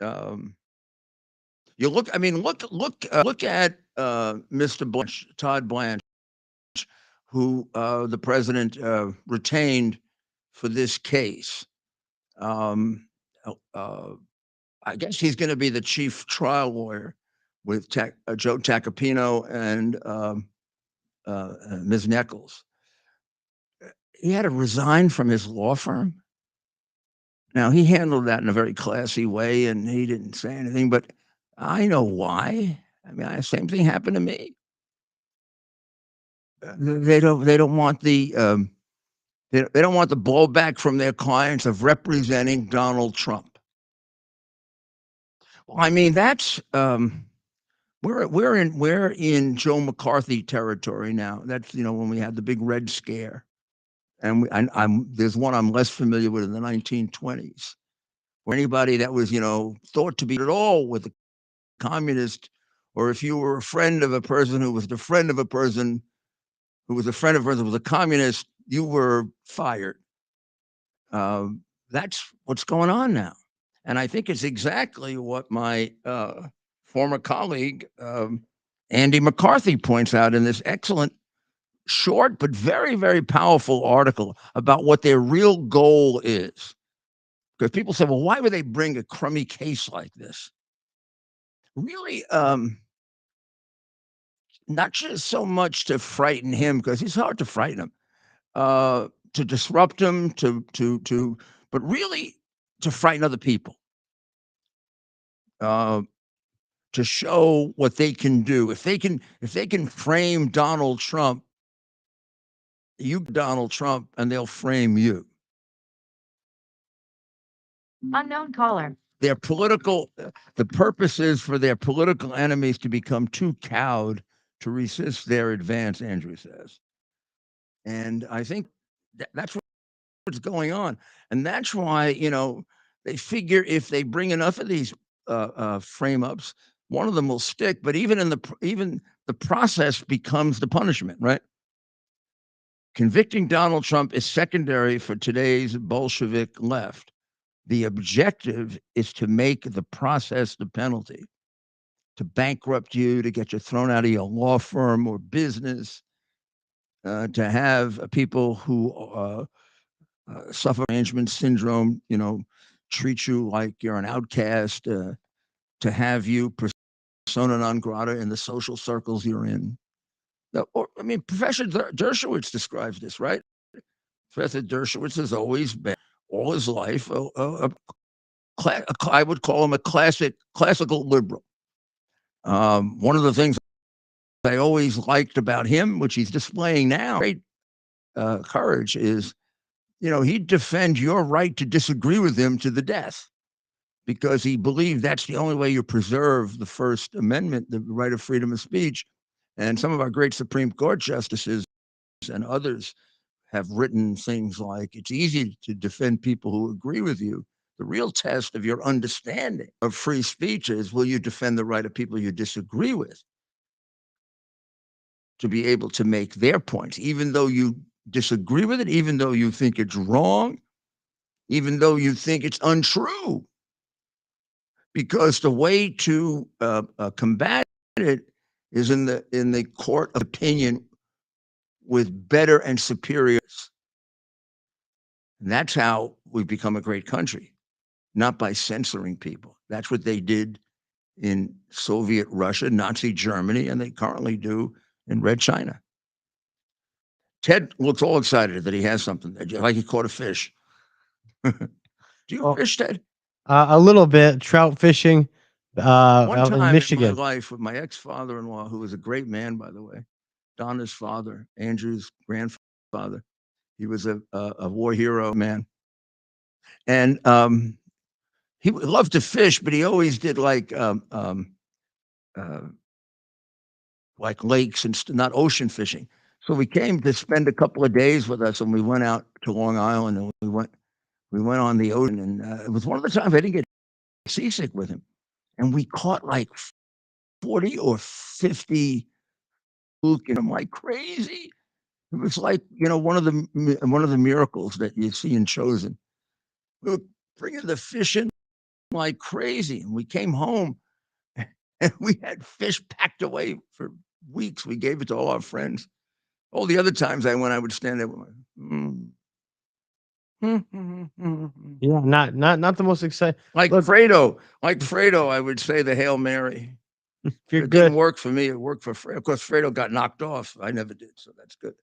him. You look. I mean, look at Mr. Blanche, Todd Blanche, who the president retained for this case. I guess he's going to be the chief trial lawyer with Joe Tacopino and Ms. Nichols. He had to resign from his law firm. Now, he handled that in a very classy way, and he didn't say anything, but I know why. I mean, the same thing happened to me. They don't want the they don't want the blowback from their clients of representing Donald Trump. Well, I mean, that's we're in Joe McCarthy territory now. That's when we had the big Red Scare, and there's one I'm less familiar with in the 1920s, where anybody that was thought to be at all with a communist, or if you were a friend of a person who was the friend of a person who was a friend of a person who was a communist, you were fired. That's what's going on now. And I think it's exactly what my former colleague, Andy McCarthy, points out in this excellent, short, but very, very powerful article about what their real goal is. Because people say, well, why would they bring a crummy case like this? Really, not just so much to frighten him, because he's hard to frighten him, to disrupt him, but really to frighten other people, to show what they can do. If they can frame Donald Trump, Donald Trump, and they'll frame you. Unknown caller. The purpose is for their political enemies to become too cowed to resist their advance, Andrew says. And I think that's what's going on. And that's why, they figure if they bring enough of these frame ups, one of them will stick. But even the process becomes the punishment, right? Convicting Donald Trump is secondary for today's Bolshevik left. The objective is to make the process the penalty, to bankrupt you, to get you thrown out of your law firm or business, to have people who suffer arrangement syndrome, treat you like you're an outcast, to have you persona non grata in the social circles you're in. Professor Dershowitz describes this, right? Professor Dershowitz has always been, all his life, I would call him a classical liberal. One of the things I always liked about him, which he's displaying now, great courage, is he'd defend your right to disagree with him to the death. because he believed that's the only way you preserve the First Amendment, the right of freedom of speech. And some of our great Supreme Court justices and others have written things like, it's easy to defend people who agree with you. The real test of your understanding of free speech is, will you defend the right of people you disagree with to be able to make their points, even though you disagree with it, even though you think it's wrong, even though you think it's untrue? Because the way to combat it is in the court of opinion with better and superiors. And that's how we become a great country, not by censoring people. That's what they did in Soviet Russia, Nazi Germany, and they currently do in Red China. Ted looks all excited that he has something, like he caught a fish. Do you fish, Ted? A little bit trout fishing. One Out time in Michigan. in my life with my ex-father-in-law, who was a great man, by the way, Donna's father, Andrew's grandfather. He was a war hero man. And he loved to fish, but he always did like lakes and not ocean fishing. So we came to spend a couple of days with us, and we went out to Long Island, and we went on the ocean, and it was one of the times I didn't get seasick with him, and we caught like 40 or 50 looking like crazy. It was like, one of the miracles that you see in Chosen. We were bringing the fish in like crazy, and we came home and we had fish packed away for weeks. We gave it to all our friends. All the other times I went, I would stand there with my, Yeah, not the most exciting. like Fredo, I would say the Hail Mary. If you're It good. didn't work for me. It worked for Fredo. Of course, Fredo got knocked off. I never did, so that's good.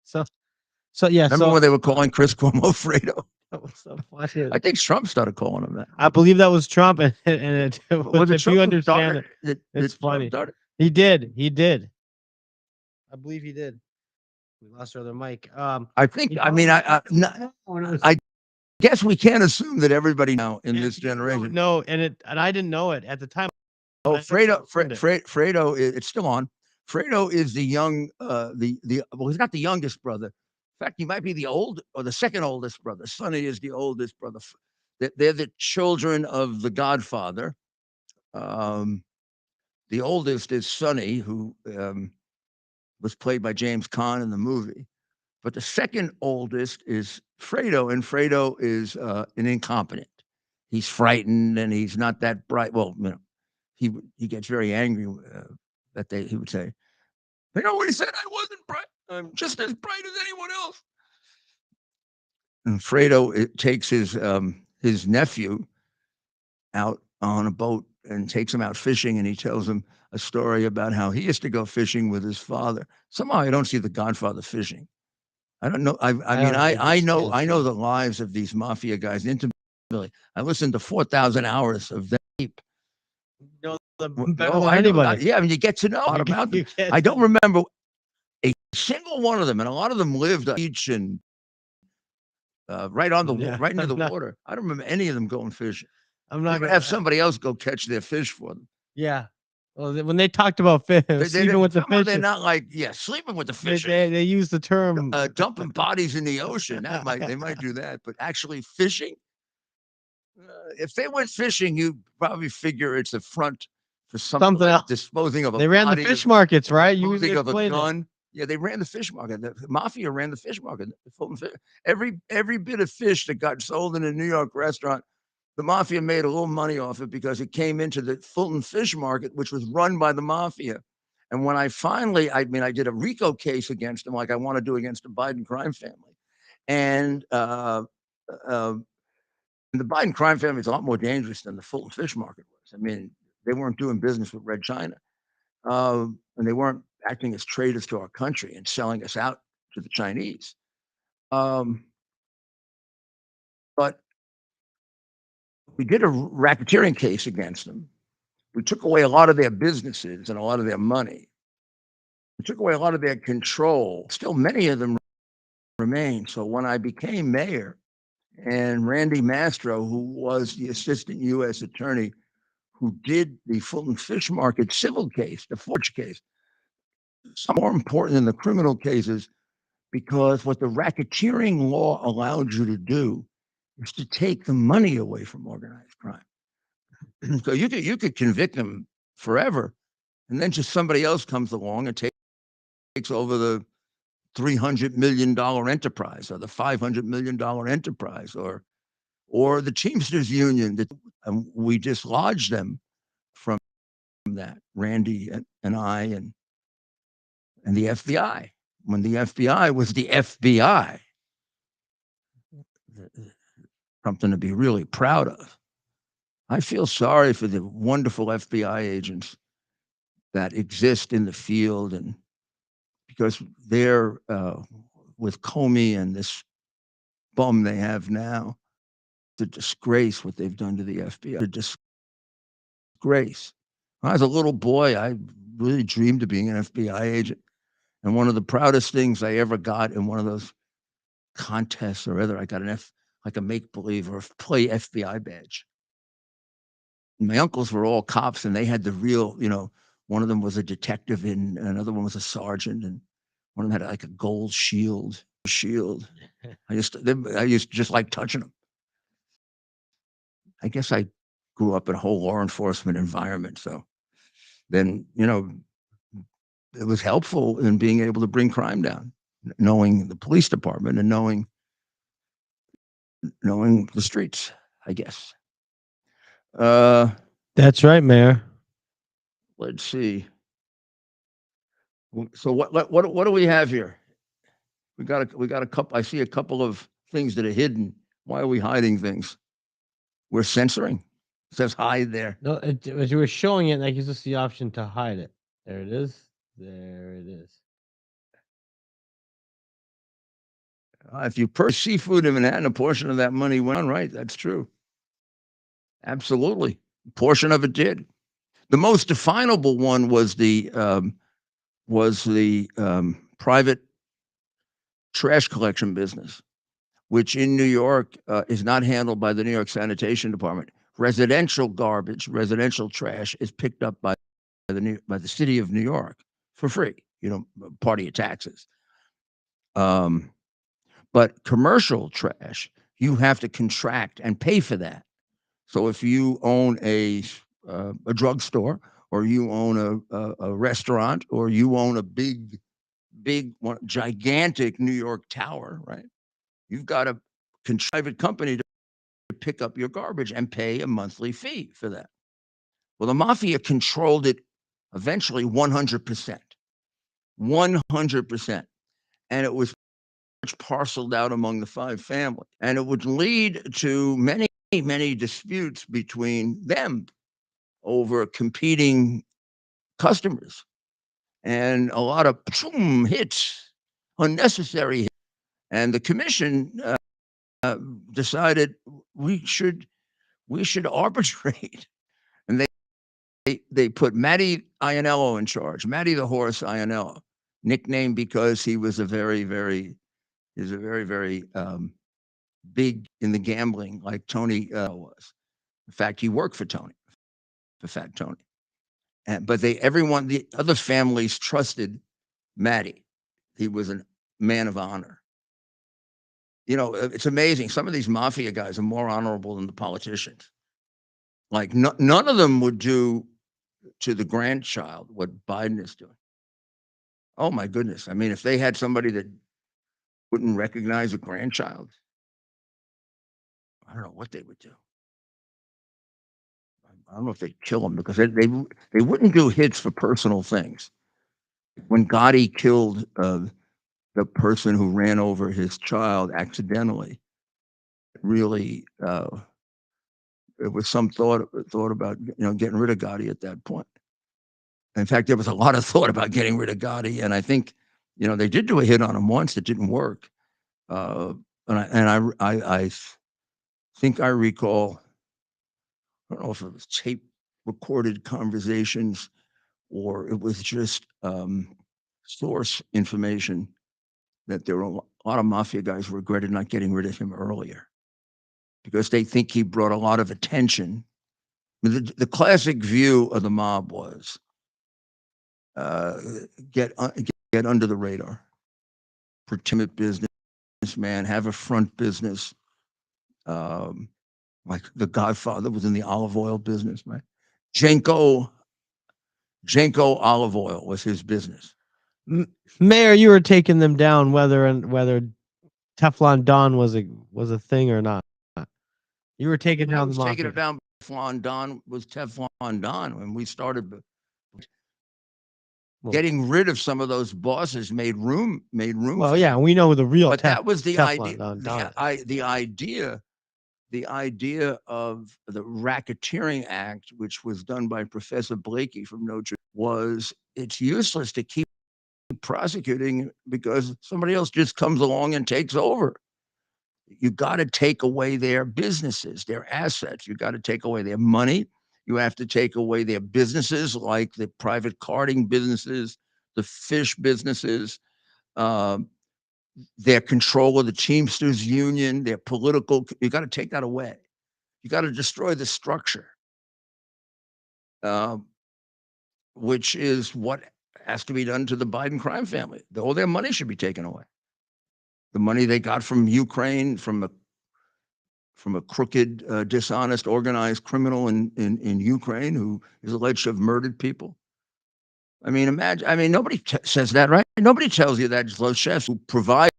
So yeah. Remember when they were calling Chris Cuomo Fredo? That was so funny. I think Trump started calling him that. I believe that was Trump, and Was it if Trump you who understand started it, Did it's Trump funny. start it? He did. I believe he did. We lost our other mic. I think. I mean, I guess we can't assume that everybody now in this generation. No, and I didn't know it at the time. Oh, but I think Fredo, he learned it. Fredo, it's still on. Fredo is the young, well, he's not the youngest brother. In fact, he might be the old or the second oldest brother. Sonny is the oldest brother. They're the children of the Godfather. The oldest is Sonny, who was played by James Caan in the movie. But the second oldest is Fredo, and Fredo is an incompetent. He's frightened and he's not that bright. Well, he gets very angry that he would say, "You know what he said? I wasn't bright. I'm just as bright as anyone else." And Fredo takes his nephew out on a boat and takes him out fishing, and he tells him a story about how he used to go fishing with his father. Somehow I don't see the Godfather fishing. I don't know. I mean, I know the lives of these mafia guys intimately. I listened to 4,000 hours of them. No, No, I know. Yeah, I mean, you get to know a lot about them. I don't remember a single one of them, and a lot of them lived on the beach and right into the water. I don't remember any of them going fishing. I'm not going to have somebody else go catch their fish for them. Yeah. Well, when they talked about fish, sleeping with the fish, they're not like sleeping with the fish. They use the term dumping bodies in the ocean. They might do that, but actually fishing. If they went fishing, you probably figure it's a front for something like else. Disposing of a They ran the fish markets, right? You of a gun. Yeah, they ran the fish market. The mafia ran the fish market. Every bit of fish that got sold in a New York restaurant, the mafia made a little money off it because it came into the Fulton Fish Market, which was run by the mafia. And when I did a RICO case against them, like I want to do against the Biden crime family. And the Biden crime family is a lot more dangerous than the Fulton Fish Market was. I mean, they weren't doing business with Red China. And they weren't acting as traitors to our country and selling us out to the Chinese. But we did a racketeering case against them. We took away a lot of their businesses and a lot of their money. We took away a lot of their control. Still, many of them remain. So when I became mayor and Randy Mastro, who was the assistant U.S. attorney who did the Fulton Fish Market civil case, the forge case. Some more important than the criminal cases, because what the racketeering law allowed you to do is to take the money away from organized crime. So you could convict them forever, and then just somebody else comes along and takes over the $300 million enterprise or the $500 million enterprise or the Teamsters Union that we dislodged them from that, Randy and I and the FBI. When the FBI was the FBI, something to be really proud of. I feel sorry for the wonderful FBI agents that exist in the field, and because they're with Comey and this bum they have now, it's a disgrace what they've done to the FBI. A disgrace. When I was a little boy, I really dreamed of being an FBI agent. And one of the proudest things I ever got in one of those contests or other, I got like a make-believe or play FBI badge. My uncles were all cops, and they had the real, one of them was a detective and another one was a sergeant, and one of them had like a gold shield. I used to just like touching them. I guess I grew up in a whole law enforcement environment, so then it was helpful in being able to bring crime down, knowing the police department and knowing the streets, I guess. That's right, Mayor. Let's see. So what do we have here? We got a couple. I see a couple of things that are hidden. Why are we hiding things? We're censoring. It says hide there. No, as you were showing it, that gives us the option to hide it. There it is. There it is. If you purchase seafood in Manhattan, a portion of that money went on, right? That's true. Absolutely. A portion of it did. The most definable one was the private trash collection business, which in New York is not handled by the New York Sanitation Department. Residential garbage, residential trash is picked up by the city of New York for free, part of your taxes. But commercial trash, you have to contract and pay for that. So if you own a drugstore, or you own a restaurant, or you own a big one, gigantic New York tower, right? You've got a private company to pick up your garbage and pay a monthly fee for that. Well, the Mafia controlled it eventually 100%. 100%. And it was parceled out among the five families. And it would lead to many, many disputes between them over competing customers, and a lot of hits, unnecessary hits. And the commission decided we should arbitrate. And they put Matty Ionello in charge, Matty the Horse Ionello, nicknamed because he was a very, very big in the gambling, like Tony was. In fact, he worked for Tony, for Fat Tony. But the other families trusted Matty. He was a man of honor. It's amazing. Some of these Mafia guys are more honorable than the politicians. Like none of them would do to the grandchild what Biden is doing. Oh my goodness. I mean, if they had somebody that wouldn't recognize a grandchild, I don't know what they would do. I don't know if they'd kill them, because they wouldn't do hits for personal things. When Gotti killed the person who ran over his child accidentally, really, it was some thought about getting rid of Gotti at that point. In fact, there was a lot of thought about getting rid of Gotti, and I think they did do a hit on him once. It didn't work, and I think I recall. I don't know if it was tape recorded conversations or it was just source information, that there were a lot of Mafia guys who regretted not getting rid of him earlier. because they think he brought a lot of attention. The classic view of the mob was get under the radar, pretend businessman, have a front business. Like the Godfather was in the olive oil business, right? Jenko olive oil was his business. Mayor, you were taking them down whether Teflon Don was a thing or not. You were taking down the Taking mafia. it down. Teflon Don was Teflon Don when we started. Getting rid of some of those bosses made room. Well, yeah, we know the real. But that was the idea. Don. The idea of the Racketeering Act, which was done by Professor Blakey from Notre Dame, was it's useless to keep prosecuting because somebody else just comes along and takes over. You got to take away their businesses, their assets. You got to take away their money. You have to take away their businesses, like the private carding businesses, the fish businesses, their control of the Teamsters Union, their political. You got to take that away. You got to destroy the structure, which is what has to be done to the Biden crime family. All their money should be taken away. The money they got from Ukraine, from a crooked, dishonest, organized criminal in Ukraine who is alleged to have murdered people. I mean, imagine. I mean, nobody says that, right? Nobody tells you that Zlochevsky, who provided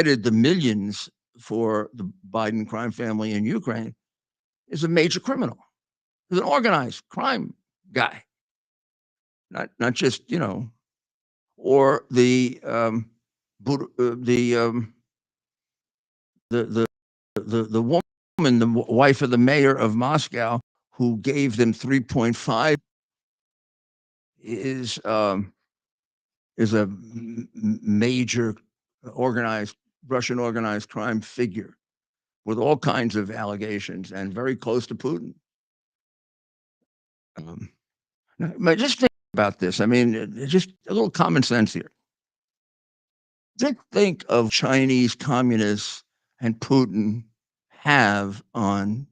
the millions for the Biden crime family in Ukraine, is a major criminal. He's an organized crime guy, not just or the woman, the wife of the mayor of Moscow, who gave them 3.5, is a major Russian organized crime figure with all kinds of allegations and very close to Putin. But just think about this. I mean, just a little common sense here. Just think of Chinese communists and Putin have on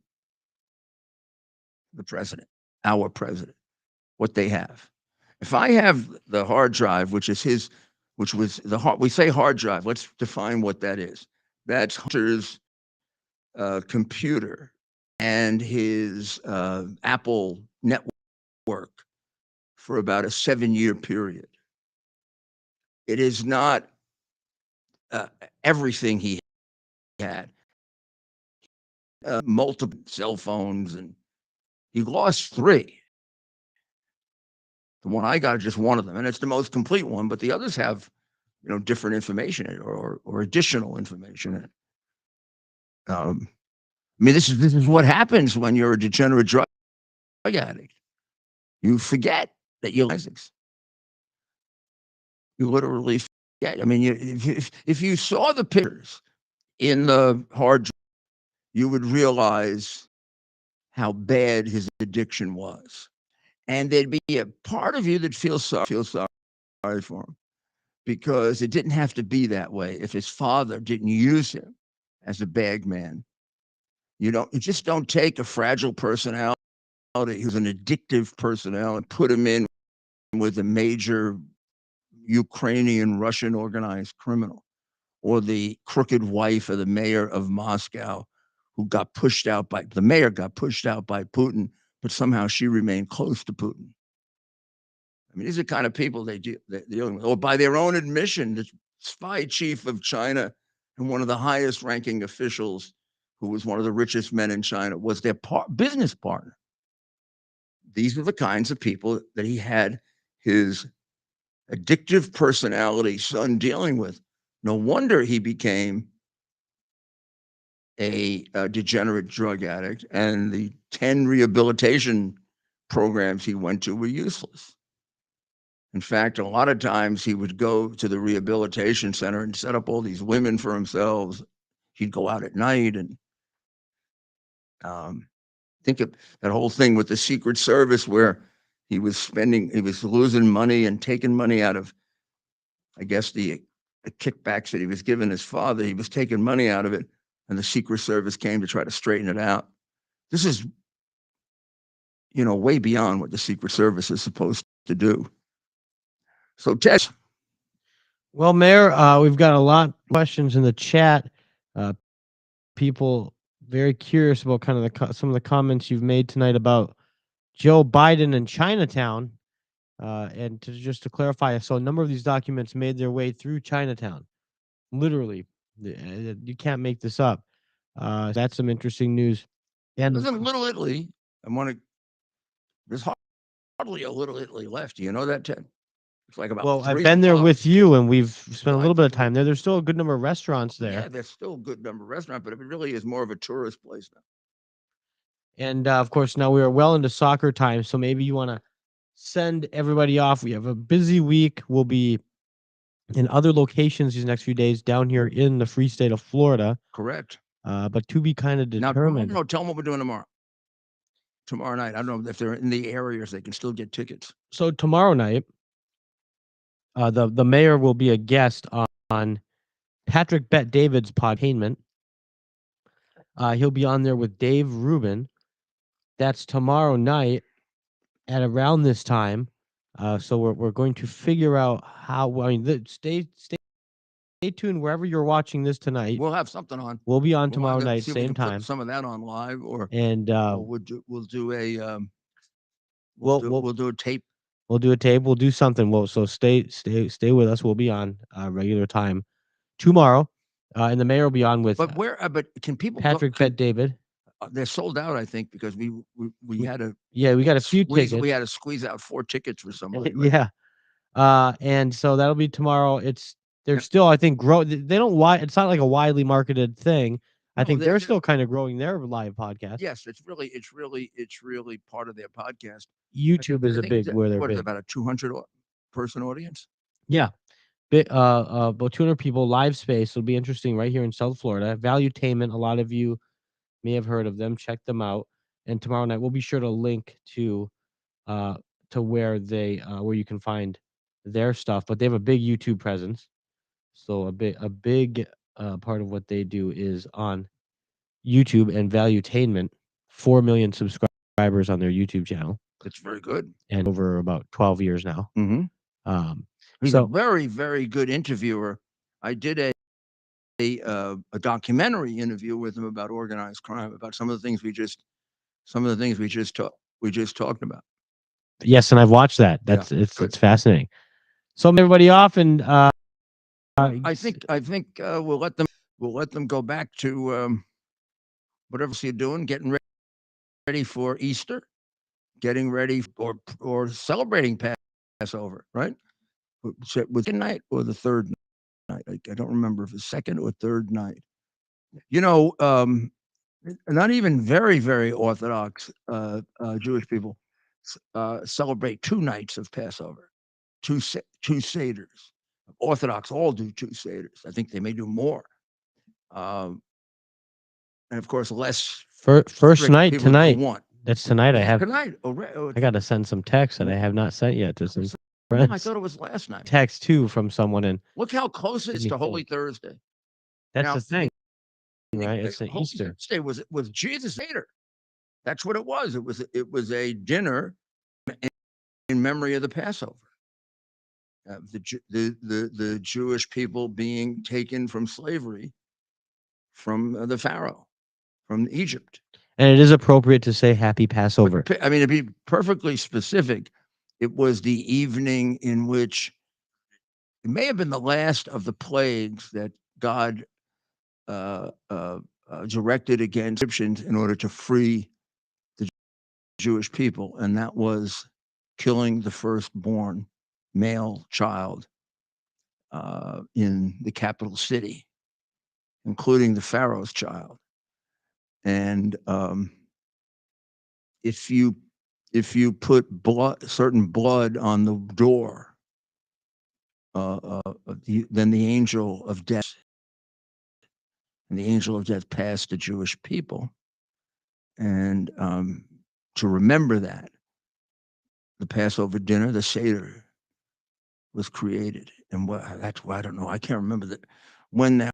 the president, our president, what they have. If I have the hard drive, which was the hard, we say hard drive, let's define what that is. That's Hunter's computer and his Apple network for about a 7-year period. It is not everything he had. Multiple cell phones, and he lost 3. The one I got is just one of them, and it's the most complete one. But the others have, different information in it or additional information in it. I mean, this is what happens when you're a degenerate drug addict. You forget that you're licensed. You literally forget. I mean, if you saw the pictures in the hard drive, you would realize how bad his addiction was. And there'd be a part of you that feels sorry for him, because it didn't have to be that way if his father didn't use him as a bag man. You just don't take a fragile personality who's an addictive personality and put him in with a major Ukrainian, Russian organized criminal, or the crooked wife of the mayor of Moscow, who got pushed out by the mayor, got pushed out by Putin, but somehow she remained close to Putin. I mean, these are the kind of people they're dealing with. Or by their own admission, the spy chief of China and one of the highest ranking officials, who was one of the richest men in China, was their business partner. These are the kinds of people that he had his addictive personality son dealing with. No wonder he became a degenerate drug addict, and the 10 rehabilitation programs he went to were useless. In fact, a lot of times he would go to the rehabilitation center and set up all these women for himself. He'd go out at night, and think of that whole thing with the Secret Service, where he was losing money and taking money out of, I guess, the kickbacks that he was giving his father. He was taking money out of it and the Secret Service came to try to straighten it out. This is, way beyond what the Secret Service is supposed to do. So, Ted, Well, Mayor, we've got a lot of questions in the chat. People very curious about kind of some of the comments you've made tonight about Joe Biden and Chinatown. And just to clarify, so a number of these documents made their way through Chinatown. Literally, you can't make this up. That's some interesting news. And listen, Little Italy, there's hardly a Little Italy left. Do you know that, Ted? It's like about well, I've 3 been there blocks. with you, and we've spent a Well, little bit of time there. There's still a good number of restaurants Yeah, there. there's still a good number of restaurants, but it really is more of a tourist place now. And of course, now we are well into soccer time, so maybe you want to send everybody off. We have a busy week. We'll be in other locations these next few days down here in the free state of Florida. Correct. But to be kind of Now, determined. no, tell them what we're doing tomorrow. Tomorrow night. I don't know if they're in the areas, they can still get tickets. So tomorrow night, the mayor will be a guest on Patrick Bet David's podtainment. He'll be on there with Dave Rubin. That's tomorrow night at around this time. So we're going to figure out how. I mean, stay tuned wherever you're watching this tonight. We'll have something on. We'll be on We'll tomorrow either night, see if we same can put time. some of that on live, or And we'll do a we'll do a tape. we'll do a tape. We'll do something. So stay with us. We'll be on regular time tomorrow, and the mayor will be on with. But but can people Patrick Bet David? They're sold out, I think, because we had a we got a few squeeze, tickets. we had to squeeze out 4 tickets for somebody. Right? Yeah. And so that'll be tomorrow. They're still, I think, they don't it's not like a widely marketed thing. I think they're still kind of growing their live podcast. Yes, it's really part of their podcast. YouTube is a big where they're big. About a 200 person audience. Yeah. About 200 people, live space. It'll be interesting right here in South Florida. Valuetainment, a lot of you may have heard of them. Check them out. And tomorrow night we'll be sure to link to where where you can find their stuff. But they have a big YouTube presence. So a big part of what they do is on YouTube, and Valuetainment, 4 million subscribers on their YouTube channel. That's very good. And over about 12 years now. Mm-hmm. He's a very, very good interviewer. I did a documentary interview with him about organized crime, about some of the things we just talked about. Yes, and I've watched that. It's fascinating. So everybody off, and I think we'll let them go back to whatever you're doing, getting ready for Easter, getting ready or celebrating Passover, right? Was it the night or the third night? I don't remember if it's second or third night. Not even very, very Orthodox Jewish people celebrate 2 nights of Passover, two seders. Orthodox all do 2 seders. I think they may do more. And of course, less. First night tonight. Want. That's tonight. I have tonight. I got to send some text that I have not sent yet to some friends. I thought it was last night. Text too from someone, and look how close it is to Holy Thursday. That's the thing, right? It's an Easter. Thursday was Jesus Seder. That's what it was. It was a dinner in memory of the Passover. The Jewish people being taken from slavery from the Pharaoh, from Egypt. And it is appropriate to say Happy Passover. I mean, to be perfectly specific, it was the evening in which it may have been the last of the plagues that God directed against Egyptians in order to free the Jewish people, and that was killing the firstborn male child in the capital city, including the Pharaoh's child. And if you put certain blood on the door, then the angel of death passed the Jewish people. And to remember that, the Passover dinner, the Seder, was created. And that's why I don't know. I can't remember when that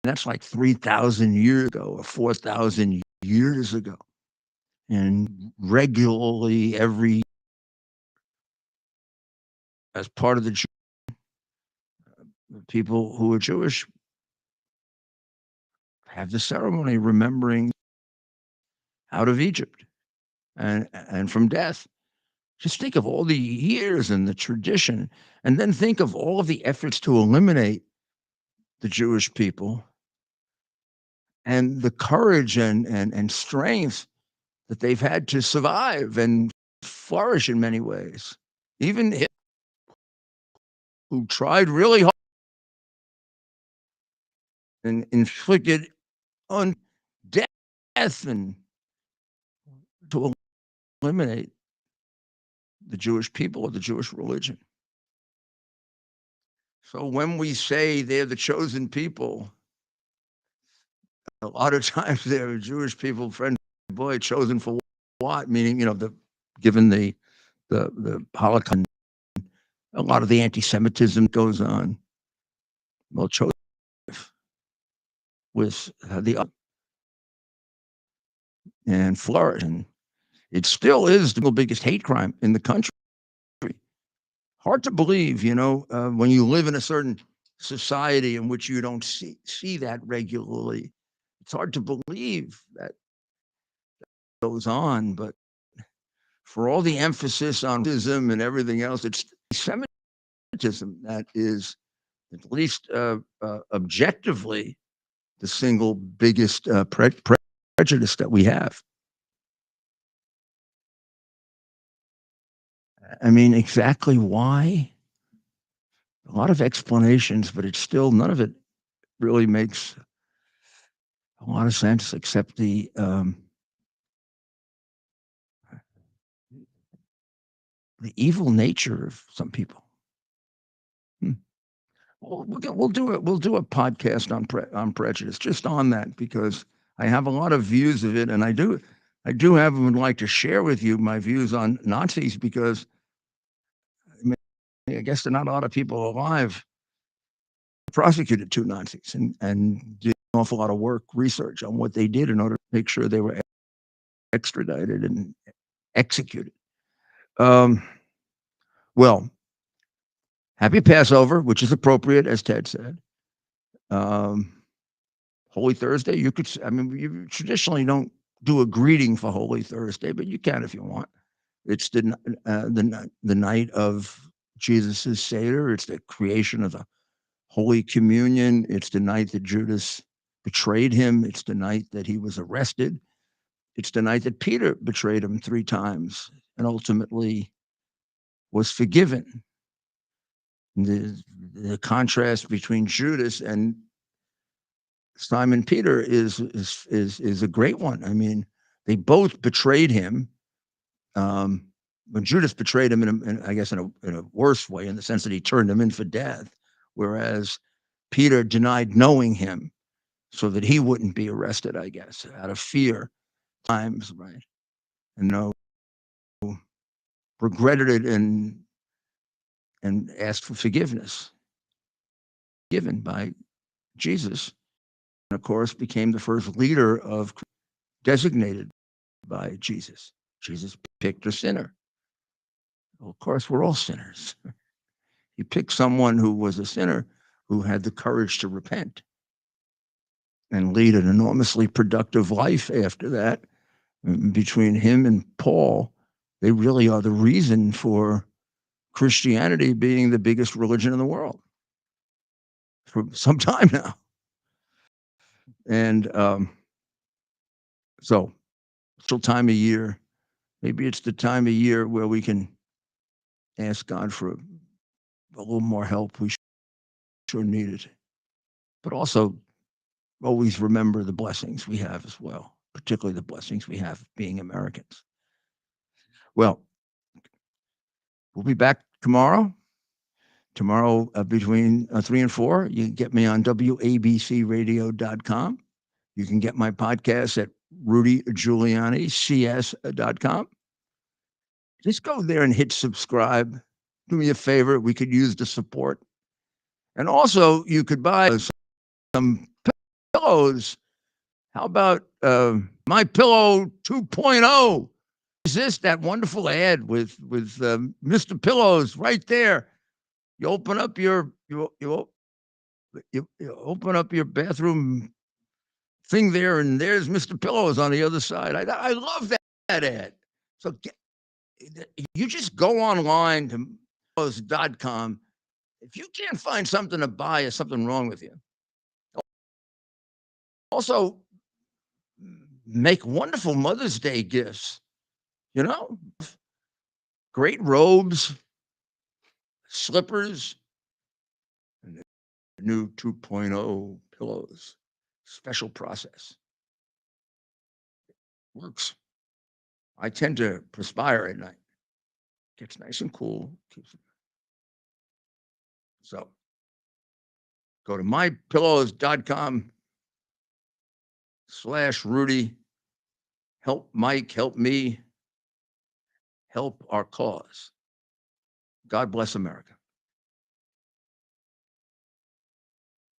that's like 3,000 years ago or 4,000 years ago. And regularly as part of the people who are Jewish have the ceremony remembering out of Egypt and from death. Just think of all the years and the tradition, and then think of all of the efforts to eliminate the Jewish people and the courage and strength that they've had to survive and flourish in many ways. Even who tried really hard and inflicted on death and to eliminate the Jewish people or the Jewish religion. So when we say they're the chosen people, a lot of times they're Jewish people, friend, boy, chosen for what? Meaning, given the Holocaust, a lot of the anti-Semitism goes on. Well, chosen with the and flourish, and it still is the biggest hate crime in the country. Hard to believe, when you live in a certain society in which you don't see that regularly. It's hard to believe that goes on, but for all the emphasis on racism and everything else, it's Semitism that is, at least objectively, the single biggest prejudice that we have. I mean, exactly why? A lot of explanations, but it's still, none of it really makes a lot of sense except the evil nature of some people. We'll do it. We'll do a podcast on prejudice, just on that, because I have a lot of views of it, and I do have and would like to share with you my views on Nazis, because I guess there are not a lot of people alive prosecuted two Nazis and did an awful lot of work, research on what they did in order to make sure they were extradited and executed. Well, happy Passover, which is appropriate, as Ted said. Holy Thursday, you traditionally don't do a greeting for Holy Thursday, but you can if you want. It's the night of Jesus's Seder. It's the creation of the Holy Communion. It's the night that Judas betrayed him. It's the night that he was arrested. It's the night that Peter betrayed him 3 times and ultimately was forgiven. The contrast between Judas and Simon Peter is a great one. I mean, they both betrayed him. When Judas betrayed him in a worse way, in the sense that he turned him in for death, whereas Peter denied knowing him so that he wouldn't be arrested, I guess, out of fear times, right? And regretted it and asked for forgiveness given by Jesus, and of course became the first leader of designated by Jesus. Jesus picked a sinner. Well, of course, we're all sinners. He picked someone who was a sinner, who had the courage to repent and lead an enormously productive life after that. Between him and Paul, they really are the reason for Christianity being the biggest religion in the world for some time now. And so, still time of year. Maybe it's the time of year where we can ask God for a little more help. We sure need it. But also, always remember the blessings we have as well, particularly the blessings we have being Americans. Well, we'll be back tomorrow. Tomorrow between 3 and 4, you can get me on WABCradio.com. You can get my podcast at RudyGiulianiCS.com. Just go there and hit subscribe. Do me a favor. We could use the support. And also, you could buy some pillows. How about My Pillow 2.0? Is this that wonderful ad with Mr. Pillows right there? You open up your you open up your bathroom thing there, and there's Mr. Pillows on the other side. I love that ad. So you just go online to pillows.com. If you can't find something to buy, there's something wrong with you. Also, make wonderful Mother's Day gifts. You know, great robes, slippers, and the new 2.0 pillows. Special process. Works. I tend to perspire at night. Gets nice and cool. So go to mypillows.com/Rudy. Help Mike, help me, help our cause. God bless America.